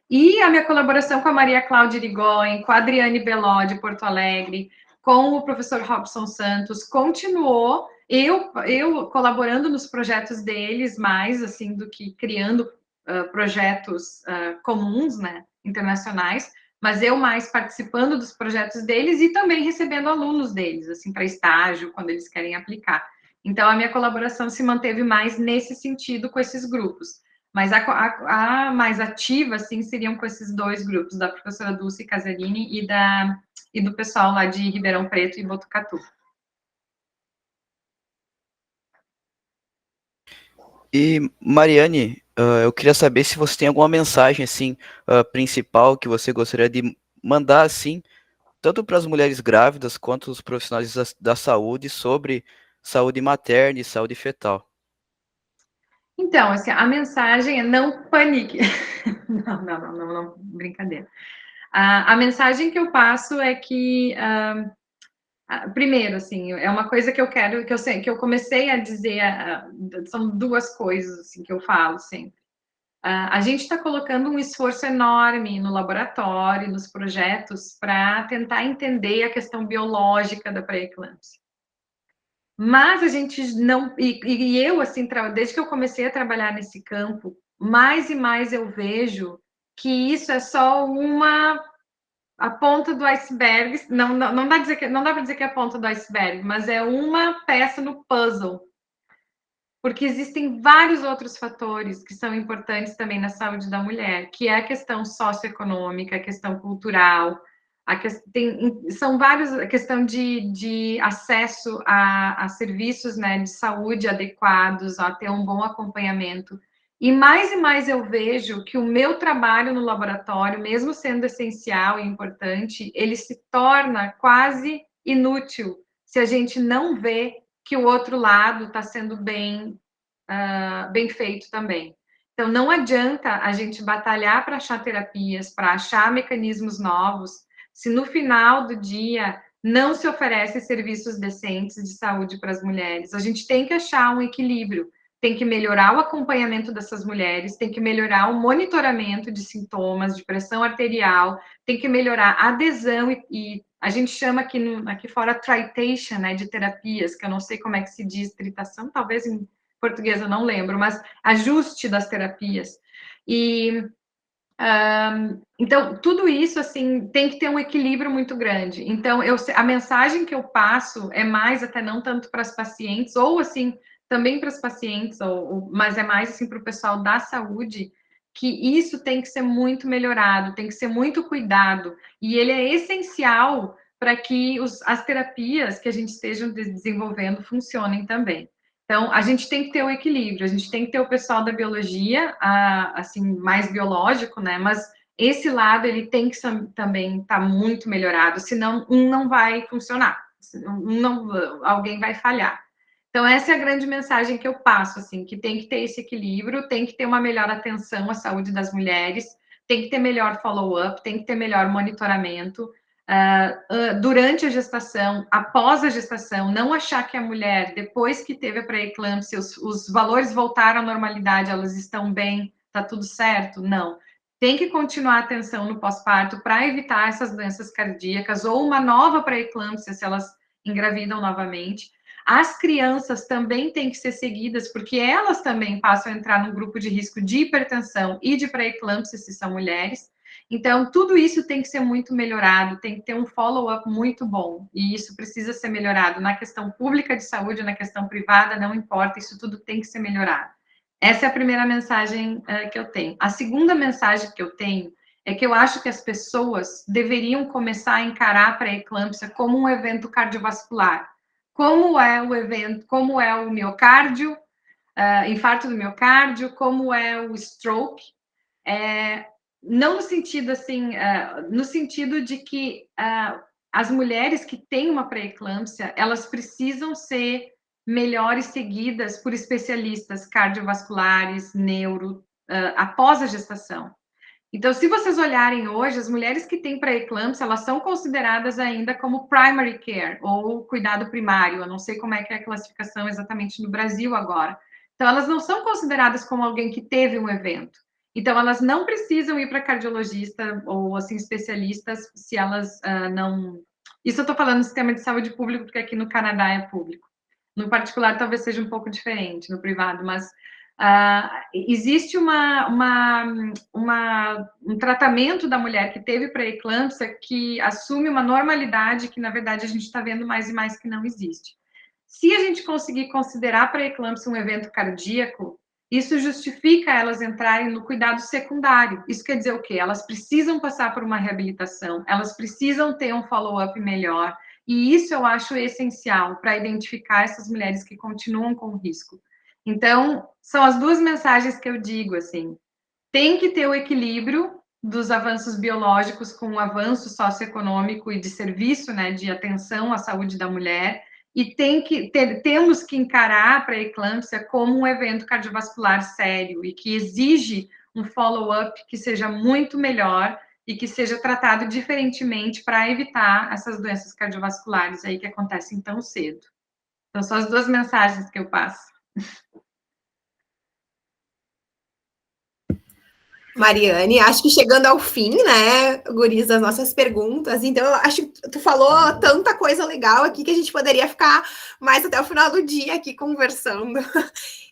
E a minha colaboração com a Maria Cláudia Irigoyen, com a Adriane Beló, de Porto Alegre, com o professor Robson Santos, continuou, eu colaborando nos projetos deles mais, assim, do que criando projetos comuns, né, internacionais, mas eu mais participando dos projetos deles e também recebendo alunos deles, assim, para estágio, quando eles querem aplicar. Então, a minha colaboração se manteve mais nesse sentido com esses grupos. Mas a mais ativa, assim, seriam com esses dois grupos, da professora Dulce Casarini e do pessoal lá de Ribeirão Preto e Botucatu. E, Mariane, eu queria saber se você tem alguma mensagem, assim, principal que você gostaria de mandar, assim, tanto para as mulheres grávidas quanto os profissionais da saúde sobre saúde materna e saúde fetal. Então, assim, a mensagem é não panique. Não, brincadeira. A mensagem que eu passo é que, primeiro, assim, é uma coisa que eu quero, que eu comecei a dizer, são duas coisas, assim, que eu falo sempre. A gente está colocando um esforço enorme no laboratório, nos projetos, para tentar entender a questão biológica da pré-eclâmpsia. Mas a gente não... E eu, assim, desde que eu comecei a trabalhar nesse campo, mais e mais eu vejo que isso é só a ponta do iceberg. Não dá para dizer que é a ponta do iceberg, mas é uma peça no puzzle. Porque existem vários outros fatores que são importantes também na saúde da mulher, que é a questão socioeconômica, a questão cultural, são vários, a questão de acesso a serviços, né, de saúde adequados, a ter um bom acompanhamento. E mais eu vejo que o meu trabalho no laboratório, mesmo sendo essencial e importante, ele se torna quase inútil se a gente não vê que o outro lado está sendo bem feito também. Então, não adianta a gente batalhar para achar terapias, para achar mecanismos novos, se no final do dia não se oferecem serviços decentes de saúde para as mulheres. A gente tem que achar um equilíbrio, tem que melhorar o acompanhamento dessas mulheres, tem que melhorar o monitoramento de sintomas, de pressão arterial, tem que melhorar a adesão e a gente chama aqui fora titration, né, de terapias, que eu não sei como é que se diz, tritação, talvez em português eu não lembro, mas ajuste das terapias. Então, tudo isso, assim, tem que ter um equilíbrio muito grande. Então, a mensagem que eu passo é mais, até não tanto para as pacientes, ou, assim, também para as pacientes, mas é mais, assim, para o pessoal da saúde, que isso tem que ser muito melhorado, tem que ser muito cuidado, e ele é essencial para que as terapias que a gente esteja desenvolvendo funcionem também. Então, a gente tem que ter o equilíbrio, a gente tem que ter o pessoal da biologia, assim, mais biológico, né? Mas esse lado, ele tem que também estar muito melhorado, senão um não vai funcionar, alguém vai falhar. Então, essa é a grande mensagem que eu passo, assim, que tem que ter esse equilíbrio, tem que ter uma melhor atenção à saúde das mulheres, tem que ter melhor follow-up, tem que ter melhor monitoramento, durante a gestação, após a gestação, não achar que a mulher, depois que teve a pré-eclâmpsia, os valores voltaram à normalidade, elas estão bem, tá tudo certo? Não. Tem que continuar a atenção no pós-parto para evitar essas doenças cardíacas ou uma nova pré-eclâmpsia se elas engravidam novamente. As crianças também têm que ser seguidas, porque elas também passam a entrar num grupo de risco de hipertensão e de pré-eclâmpsia se são mulheres. Então, tudo isso tem que ser muito melhorado, tem que ter um follow-up muito bom, e isso precisa ser melhorado na questão pública de saúde, na questão privada, não importa, isso tudo tem que ser melhorado. Essa é a primeira mensagem que eu tenho. A segunda mensagem que eu tenho é que eu acho que as pessoas deveriam começar a encarar a pré-eclâmpsia como um evento cardiovascular. Como é o evento, como é o miocárdio, infarto do miocárdio, como é o stroke, não no sentido assim, no sentido de que as mulheres que têm uma pré-eclâmpsia, elas precisam ser melhores seguidas por especialistas cardiovasculares, neuro, após a gestação. Então, se vocês olharem hoje, as mulheres que têm pré-eclâmpsia, elas são consideradas ainda como primary care, ou cuidado primário, eu não sei como é que é a classificação exatamente no Brasil agora. Então, elas não são consideradas como alguém que teve um evento. Então, elas não precisam ir para cardiologista ou, assim, especialistas se elas não... Isso eu estou falando do sistema de saúde público, porque aqui no Canadá é público. No particular, talvez seja um pouco diferente, no privado, mas existe um tratamento da mulher que teve pré-eclâmpsia que assume uma normalidade que, na verdade, a gente está vendo mais e mais que não existe. Se a gente conseguir considerar a pré-eclâmpsia um evento cardíaco, isso justifica elas entrarem no cuidado secundário. Isso quer dizer o quê? Elas precisam passar por uma reabilitação, elas precisam ter um follow-up melhor, e isso eu acho essencial para identificar essas mulheres que continuam com risco. Então, são as duas mensagens que eu digo, assim, tem que ter o equilíbrio dos avanços biológicos com o avanço socioeconômico e de serviço, né, de atenção à saúde da mulher, e temos que encarar a pré-eclâmpsia como um evento cardiovascular sério e que exige um follow-up que seja muito melhor e que seja tratado diferentemente para evitar essas doenças cardiovasculares aí que acontecem tão cedo. Então, são as duas mensagens que eu passo. Mariane, acho que chegando ao fim, né, guris, das nossas perguntas, então eu acho que tu falou tanta coisa legal aqui que a gente poderia ficar mais até o final do dia aqui conversando.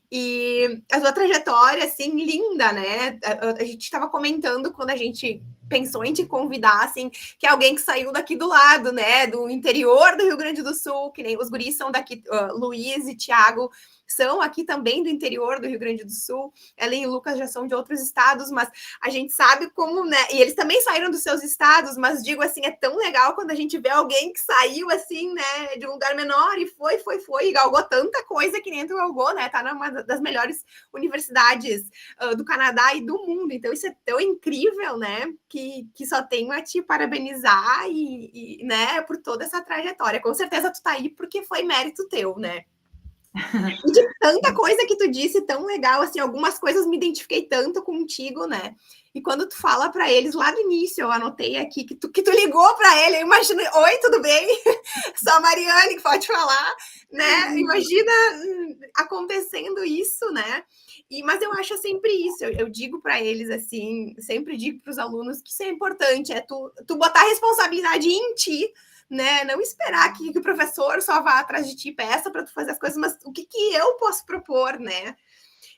E a tua trajetória, assim, linda, né? A gente estava comentando quando a gente pensou em te convidar, assim, que é alguém que saiu daqui do lado, né? Do interior do Rio Grande do Sul, que nem os guris são daqui, Luiz e Thiago são aqui também do interior do Rio Grande do Sul, Ellen e Lucas já são de outros estados, mas a gente sabe como, né? E eles também saíram dos seus estados, mas digo assim, é tão legal quando a gente vê alguém que saiu assim, né, de um lugar menor e foi, e galgou tanta coisa que nem tu galgou, né? Tá numa das melhores universidades do Canadá e do mundo. Então, isso é tão incrível, né? Que só tenho a te parabenizar e né, por toda essa trajetória. Com certeza tu tá aí porque foi mérito teu, né? E de tanta coisa que tu disse, tão legal, assim, algumas coisas me identifiquei tanto contigo, né? E quando tu fala para eles lá no início, eu anotei aqui que tu ligou para ele, eu imagino, oi, tudo bem? Só a Mariane que pode falar, né? Imagina acontecendo isso, né? Mas eu acho sempre isso, eu digo para eles assim, sempre digo para os alunos que isso é importante, é tu botar a responsabilidade em ti, né? Não esperar que o professor só vá atrás de ti e peça para tu fazer as coisas, mas o que eu posso propor, né?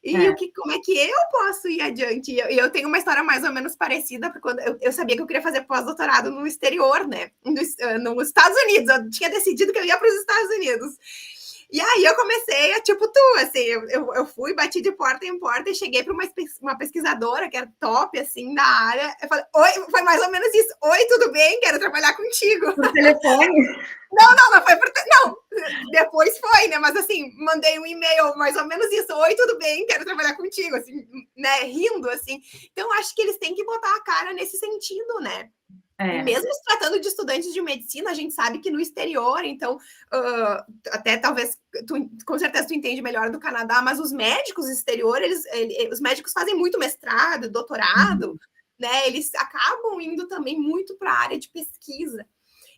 E como é que eu posso ir adiante? E eu tenho uma história mais ou menos parecida, porque quando eu sabia que eu queria fazer pós-doutorado no exterior, né? Nos Estados Unidos. Eu tinha decidido que eu ia para os Estados Unidos. E aí eu comecei a, tipo, assim, eu fui, bati de porta em porta e cheguei para uma pesquisadora que era top, assim, da área. Eu falei, oi, foi mais ou menos isso. Oi, tudo bem? Quero trabalhar contigo. Por telefone? Não foi por não, depois foi, né? Mas assim, mandei um e-mail, mais ou menos isso. Oi, tudo bem? Quero trabalhar contigo, assim, né? Rindo, assim. Então, acho que eles têm que botar a cara nesse sentido, né? E mesmo se tratando de estudantes de medicina, a gente sabe que no exterior, então, até talvez, com certeza tu entende melhor do Canadá, mas os médicos exterior, os médicos fazem muito mestrado, doutorado, né? Eles acabam indo também muito para a área de pesquisa.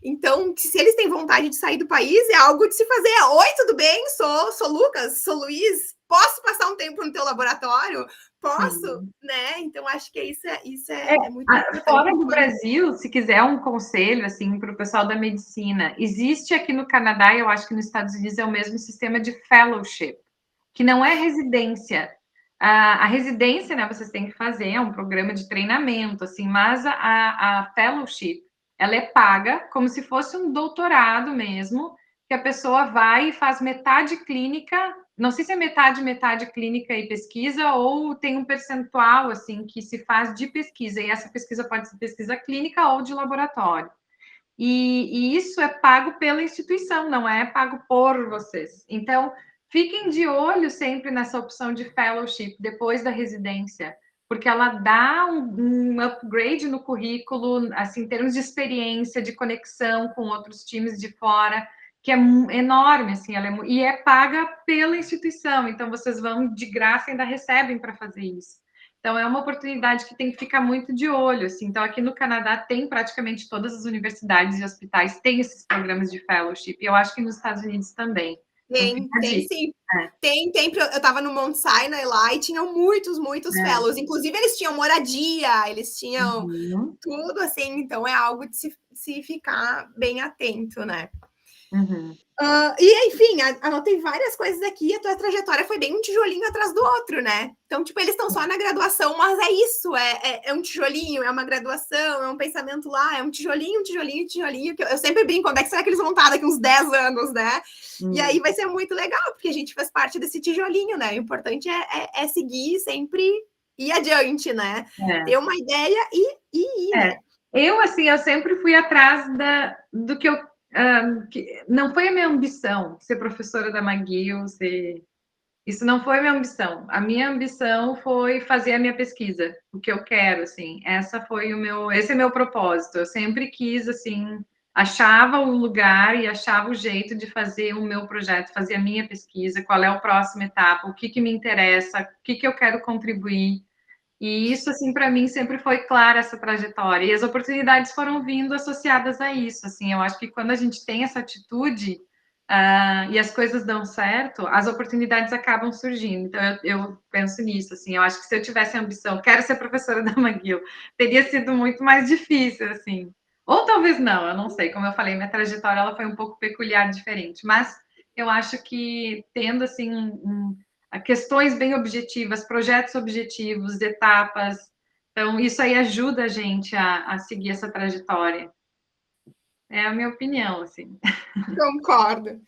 Então, se eles têm vontade de sair do país, é algo de se fazer. Oi, tudo bem? Sou Lucas, sou Luiz. Posso passar um tempo no teu laboratório? Posso, né? Então, acho que isso é muito importante. Fora do Brasil, se quiser um conselho, assim, para o pessoal da medicina, existe aqui no Canadá, e eu acho que nos Estados Unidos é o mesmo sistema de fellowship, que não é residência. A residência, né, vocês têm que fazer, é um programa de treinamento, assim, mas a fellowship, ela é paga como se fosse um doutorado mesmo, que a pessoa vai e faz metade clínica, não sei se é metade clínica e pesquisa, ou tem um percentual, assim, que se faz de pesquisa, e essa pesquisa pode ser pesquisa clínica ou de laboratório. E isso é pago pela instituição, não é pago por vocês. Então, fiquem de olho sempre nessa opção de fellowship depois da residência, porque ela dá um upgrade no currículo, assim, em termos de experiência, de conexão com outros times de fora, que é enorme, assim, e é paga pela instituição, então vocês vão de graça e ainda recebem para fazer isso. Então, é uma oportunidade que tem que ficar muito de olho, assim. Então, aqui no Canadá tem praticamente todas as universidades e hospitais têm esses programas de fellowship, e eu acho que nos Estados Unidos também. Tem sim. Tem. Eu estava no Mount Sinai lá e tinham muitos fellows. Inclusive, eles tinham moradia, eles tinham tudo, assim. Então, é algo de se ficar bem atento, né? E, enfim, anotei várias coisas aqui. A tua trajetória foi bem um tijolinho atrás do outro, né? Então, tipo, eles estão só na graduação, mas é isso. É um tijolinho, é uma graduação, é um pensamento lá, é um tijolinho, tijolinho, tijolinho. Que eu sempre brinco, onde é que será que eles vão estar daqui uns 10 anos, né? E aí vai ser muito legal, porque a gente faz parte desse tijolinho, né? O importante é seguir sempre ir adiante, né? Ter uma ideia e ir, né? Eu sempre fui atrás do que eu... não foi a minha ambição ser professora da McGill, isso não foi a minha ambição. A minha ambição foi fazer a minha pesquisa, o que eu quero, assim. Esse é meu propósito. Eu sempre quis, assim, achava o lugar e achava o jeito de fazer o meu projeto, fazer a minha pesquisa, qual é a próxima etapa, o que me interessa, o que eu quero contribuir. E isso, assim, para mim sempre foi clara essa trajetória. E as oportunidades foram vindo associadas a isso, assim. Eu acho que quando a gente tem essa atitude e as coisas dão certo, as oportunidades acabam surgindo. Então, eu penso nisso, assim. Eu acho que se eu tivesse a ambição, quero ser professora da McGill, teria sido muito mais difícil, assim. Ou talvez não, eu não sei. Como eu falei, minha trajetória ela foi um pouco peculiar, diferente. Mas eu acho que tendo, assim, questões bem objetivas, projetos objetivos, etapas. Então, isso aí ajuda a gente a seguir essa trajetória. É a minha opinião, assim. Concordo.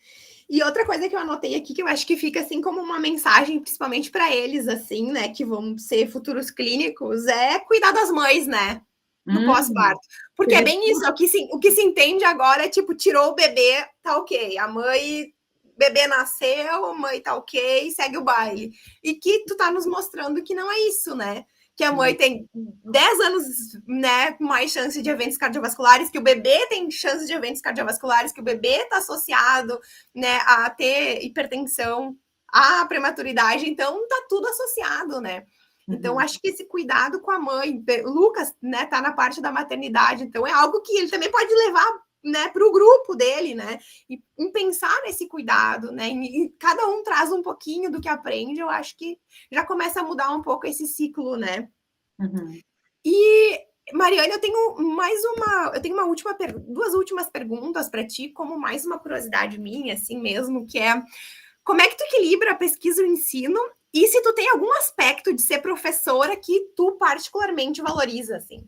E outra coisa que eu anotei aqui, que eu acho que fica assim como uma mensagem, principalmente para eles, assim, né, que vão ser futuros clínicos, é cuidar das mães, né, no pós-parto. Porque é bem isso, o que se entende agora é, tipo, tirou o bebê, tá ok. A mãe, bebê nasceu, a mãe tá ok, segue o baile. E que tu tá nos mostrando que não é isso, né? Que a mãe tem 10 anos, né, mais chance de eventos cardiovasculares, que o bebê tem chance de eventos cardiovasculares, que o bebê está associado, né, a ter hipertensão, a prematuridade, então tá tudo associado, né? Então, acho que esse cuidado com a mãe, o Lucas, né, tá na parte da maternidade, então é algo que ele também pode levar, né, para o grupo dele, né, e em pensar nesse cuidado, né, e cada um traz um pouquinho do que aprende, eu acho que já começa a mudar um pouco esse ciclo, né. E, Mariane, eu tenho duas últimas perguntas para ti, como mais uma curiosidade minha, assim mesmo, que é como é que tu equilibra a pesquisa e o ensino, e se tu tem algum aspecto de ser professora que tu particularmente valoriza, assim?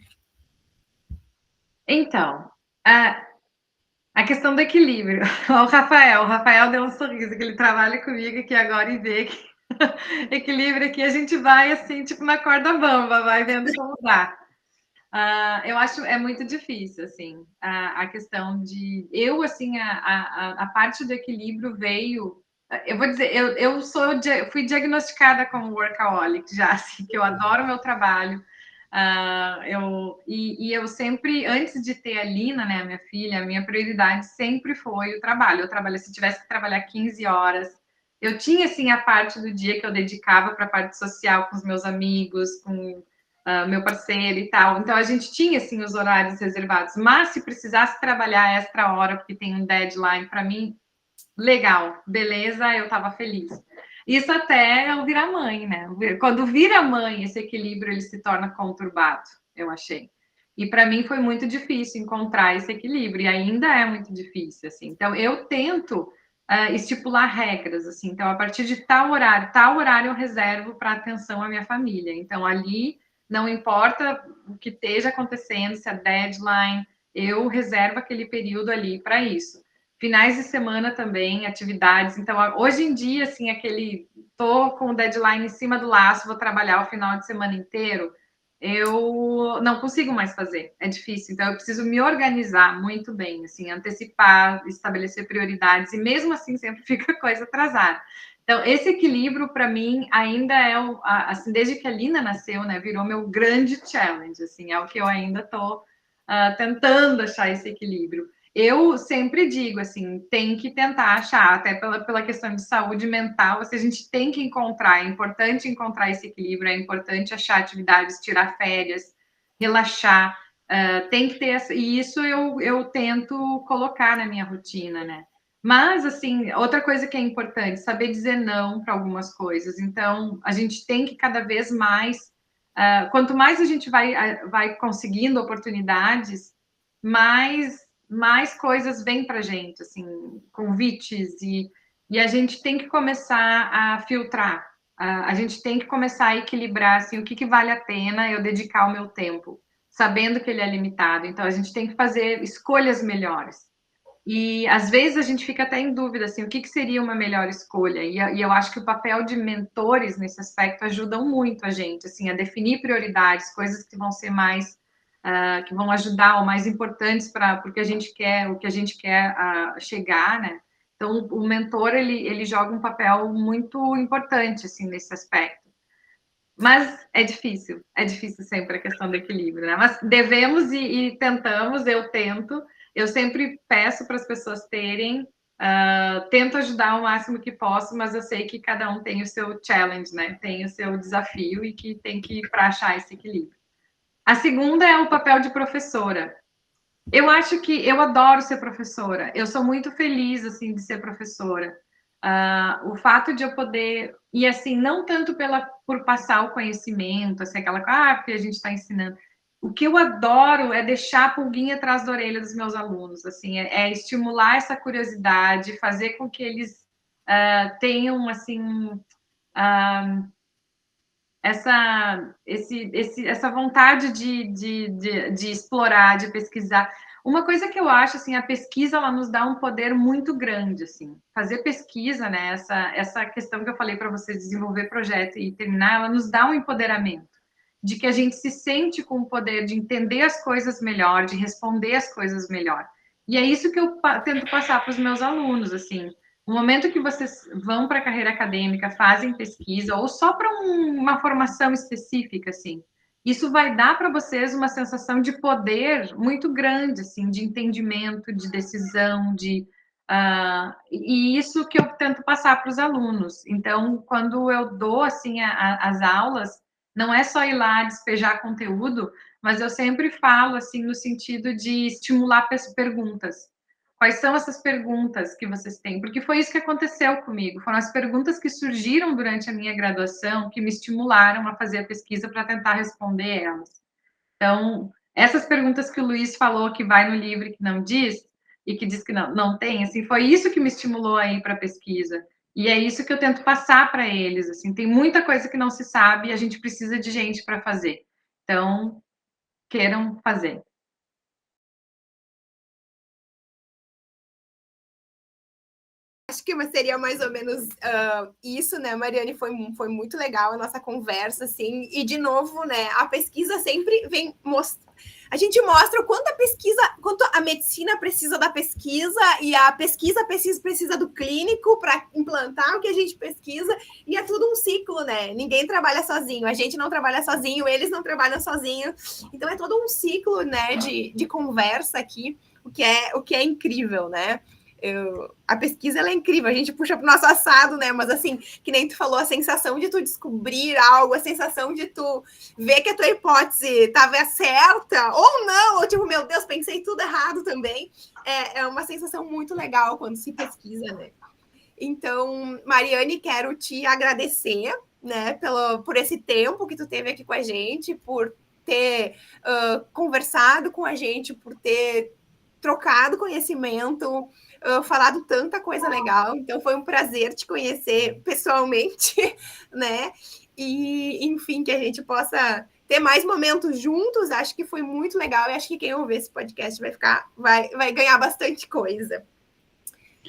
Então, a questão do equilíbrio. O Rafael deu um sorriso, que ele trabalha comigo aqui agora e vê que equilíbrio aqui, a gente vai assim, tipo na corda bamba, vai vendo como dá. Eu acho é muito difícil, assim, a questão de... Eu, assim, a parte do equilíbrio veio... Eu vou dizer, fui diagnosticada como workaholic já, assim, que eu adoro o meu trabalho. Eu sempre, antes de ter a Lina, né, a minha filha, a minha prioridade sempre foi o trabalho. Se tivesse que trabalhar 15 horas, eu tinha, assim, a parte do dia que eu dedicava para a parte social com os meus amigos, com meu parceiro e tal. Então, a gente tinha, assim, os horários reservados. Mas, se precisasse trabalhar extra hora, porque tem um deadline para mim, legal, beleza, eu estava feliz. Isso até eu virar mãe, né? Quando vira mãe, esse equilíbrio ele se torna conturbado, eu achei. E para mim foi muito difícil encontrar esse equilíbrio, e ainda é muito difícil, assim. Então, eu tento estipular regras, assim. Então, a partir de tal horário eu reservo para atenção à minha família. Então, ali, não importa o que esteja acontecendo, se é deadline, eu reservo aquele período ali para isso. Finais de semana também, atividades. Então, hoje em dia, assim, tô com o deadline em cima do laço, vou trabalhar o final de semana inteiro, eu não consigo mais fazer, é difícil. Então, eu preciso me organizar muito bem, assim, antecipar, estabelecer prioridades, e mesmo assim sempre fica coisa atrasada. Então, esse equilíbrio, para mim, ainda é, assim, desde que a Lina nasceu, né, virou meu grande challenge, assim, é o que eu ainda tô tentando achar esse equilíbrio. Eu sempre digo, assim, tem que tentar achar, até pela questão de saúde mental, a gente tem que encontrar, é importante encontrar esse equilíbrio, é importante achar atividades, tirar férias, relaxar, tem que ter, e isso eu tento colocar na minha rotina, né? Mas, assim, outra coisa que é importante, saber dizer não para algumas coisas. Então, a gente tem que cada vez mais, quanto mais a gente vai conseguindo oportunidades, mais mais coisas vêm para a gente, assim, convites, e a gente tem que começar a filtrar, a gente tem que começar a equilibrar, assim, o que vale a pena eu dedicar o meu tempo, sabendo que ele é limitado. Então, a gente tem que fazer escolhas melhores. E, às vezes, a gente fica até em dúvida, assim, o que seria uma melhor escolha. E eu acho que o papel de mentores, nesse aspecto, ajudam muito a gente, assim, a definir prioridades, coisas que vão ser mais, que vão ajudar, ou mais importantes para o que a gente quer, chegar, né? Então, o mentor, ele joga um papel muito importante, assim, nesse aspecto. Mas é difícil sempre a questão do equilíbrio, né? Mas devemos e tentamos, eu tento. Eu sempre peço para as pessoas terem, tento ajudar o máximo que posso, mas eu sei que cada um tem o seu challenge, né? Tem o seu desafio e que tem que ir para achar esse equilíbrio. A segunda é o papel de professora. Eu acho que eu adoro ser professora. Eu sou muito feliz, assim, de ser professora. O fato de eu poder... E, assim, não tanto por passar o conhecimento, assim, porque a gente está ensinando. O que eu adoro é deixar a pulguinha atrás da orelha dos meus alunos, assim, é estimular essa curiosidade, fazer com que eles tenham, assim... essa vontade de explorar, de pesquisar. Uma coisa que eu acho, assim, a pesquisa, ela nos dá um poder muito grande, assim. Fazer pesquisa, né, essa questão que eu falei para vocês, desenvolver projeto e terminar, ela nos dá um empoderamento, de que a gente se sente com o poder de entender as coisas melhor, de responder as coisas melhor. E é isso que eu tento passar para os meus alunos, assim. No momento que vocês vão para a carreira acadêmica, fazem pesquisa, ou só para uma formação específica, assim, isso vai dar para vocês uma sensação de poder muito grande, assim, de entendimento, de decisão, e isso que eu tento passar para os alunos. Então, quando eu dou, assim, as aulas, não é só ir lá despejar conteúdo, mas eu sempre falo, assim, no sentido de estimular perguntas. Quais são essas perguntas que vocês têm? Porque foi isso que aconteceu comigo. Foram as perguntas que surgiram durante a minha graduação que me estimularam a fazer a pesquisa para tentar responder elas. Então, essas perguntas que o Luiz falou, que vai no livro e que não diz, e que diz que não tem, assim, foi isso que me estimulou a ir para a pesquisa. E é isso que eu tento passar para eles, assim, tem muita coisa que não se sabe e a gente precisa de gente para fazer. Então, queiram fazer. Acho que seria mais ou menos isso, né, Mariane? Foi muito legal a nossa conversa, assim, e de novo, né, a pesquisa sempre vem mostrar. A gente mostra o quanto a medicina precisa da pesquisa e a pesquisa precisa do clínico para implantar o que a gente pesquisa, e é tudo um ciclo, né? Ninguém trabalha sozinho, a gente não trabalha sozinho, eles não trabalham sozinhos, então é todo um ciclo, né, de conversa aqui, o que é incrível, né? A pesquisa ela é incrível, a gente puxa pro nosso assado, né? Mas assim, que nem tu falou, a sensação de tu descobrir algo, a sensação de tu ver que a tua hipótese estava certa, ou não, ou tipo, meu Deus, pensei tudo errado também. É uma sensação muito legal quando se pesquisa, né? Então, Mariane, quero te agradecer, né, por esse tempo que tu teve aqui com a gente, por ter conversado com a gente, por ter trocado conhecimento, falado tanta coisa legal. Então, foi um prazer te conhecer pessoalmente, né? E, enfim, que a gente possa ter mais momentos juntos. Acho que foi muito legal e acho que quem ouvir esse podcast vai ganhar bastante coisa.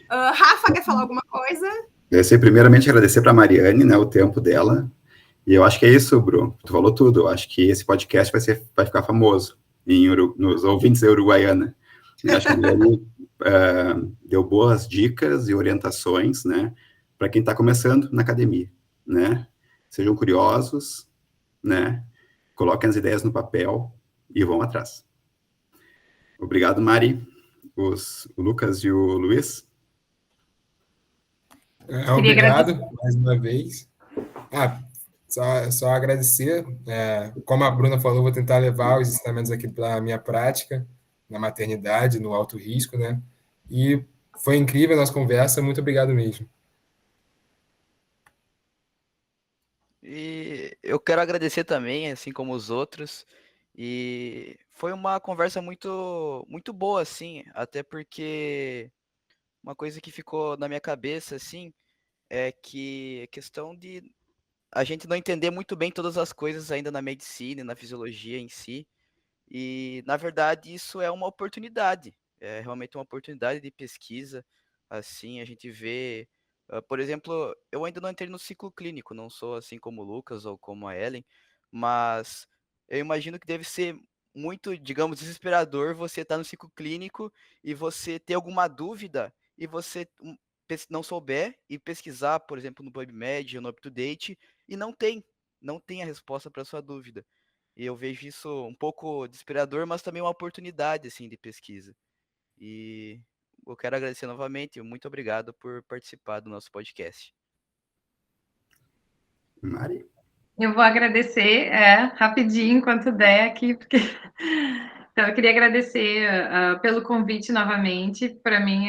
Rafa, quer falar alguma coisa? Eu sei, primeiramente, agradecer para a Mariane, né, o tempo dela. E eu acho que é isso, Bruno. Tu falou tudo. Eu acho que esse podcast vai ficar famoso nos ouvintes da Uruguaiana. Eu acho que a Mariane deu boas dicas e orientações, né, para quem está começando na academia, né? Sejam curiosos, né? Coloquem as ideias no papel e vão atrás. Obrigado, Mari, o Lucas e o Luiz. Obrigado mais uma vez. Só agradecer. Como a Bruna falou, vou tentar levar os ensinamentos aqui para a minha prática, na maternidade, no alto risco, né? E foi incrível a nossa conversa, muito obrigado mesmo. E eu quero agradecer também, assim como os outros, E foi uma conversa muito boa, assim, até porque uma coisa que ficou na minha cabeça, assim, é que a questão de a gente não entender muito bem todas as coisas ainda na medicina e na fisiologia em si. E, na verdade, isso é uma oportunidade. É realmente uma oportunidade de pesquisa. Assim, a gente vê. Por exemplo, eu ainda não entrei no ciclo clínico, não sou assim como o Lucas ou como a Ellen, mas eu imagino que deve ser muito, digamos, desesperador você estar no ciclo clínico e você ter alguma dúvida e você não souber e pesquisar, por exemplo, no PubMed ou no UpToDate e não tem a resposta para sua dúvida. E eu vejo isso um pouco desesperador, mas também uma oportunidade assim de pesquisa. E eu quero agradecer novamente, muito obrigado por participar do nosso podcast. Mari? Eu vou agradecer, rapidinho, enquanto der aqui, porque... Então, eu queria agradecer pelo convite novamente. Para mim,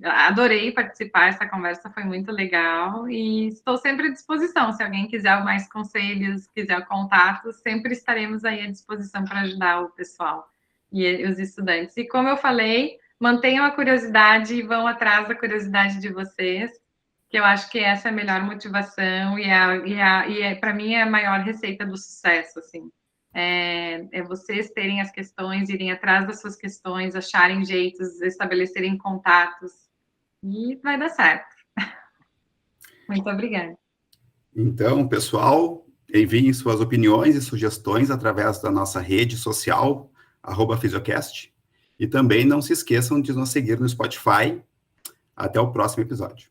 adorei participar, essa conversa foi muito legal e estou sempre à disposição. Se alguém quiser mais conselhos, quiser contatos, sempre estaremos aí à disposição para ajudar o pessoal e os estudantes. E como eu falei, mantenham a curiosidade e vão atrás da curiosidade de vocês, que eu acho que essa é a melhor motivação e para mim é a maior receita do sucesso, assim. É vocês terem as questões, irem atrás das suas questões, acharem jeitos, estabelecerem contatos, e vai dar certo. Muito obrigada. Então, pessoal, enviem suas opiniões e sugestões através da nossa rede social, @Fisiocast, e também não se esqueçam de nos seguir no Spotify. Até o próximo episódio.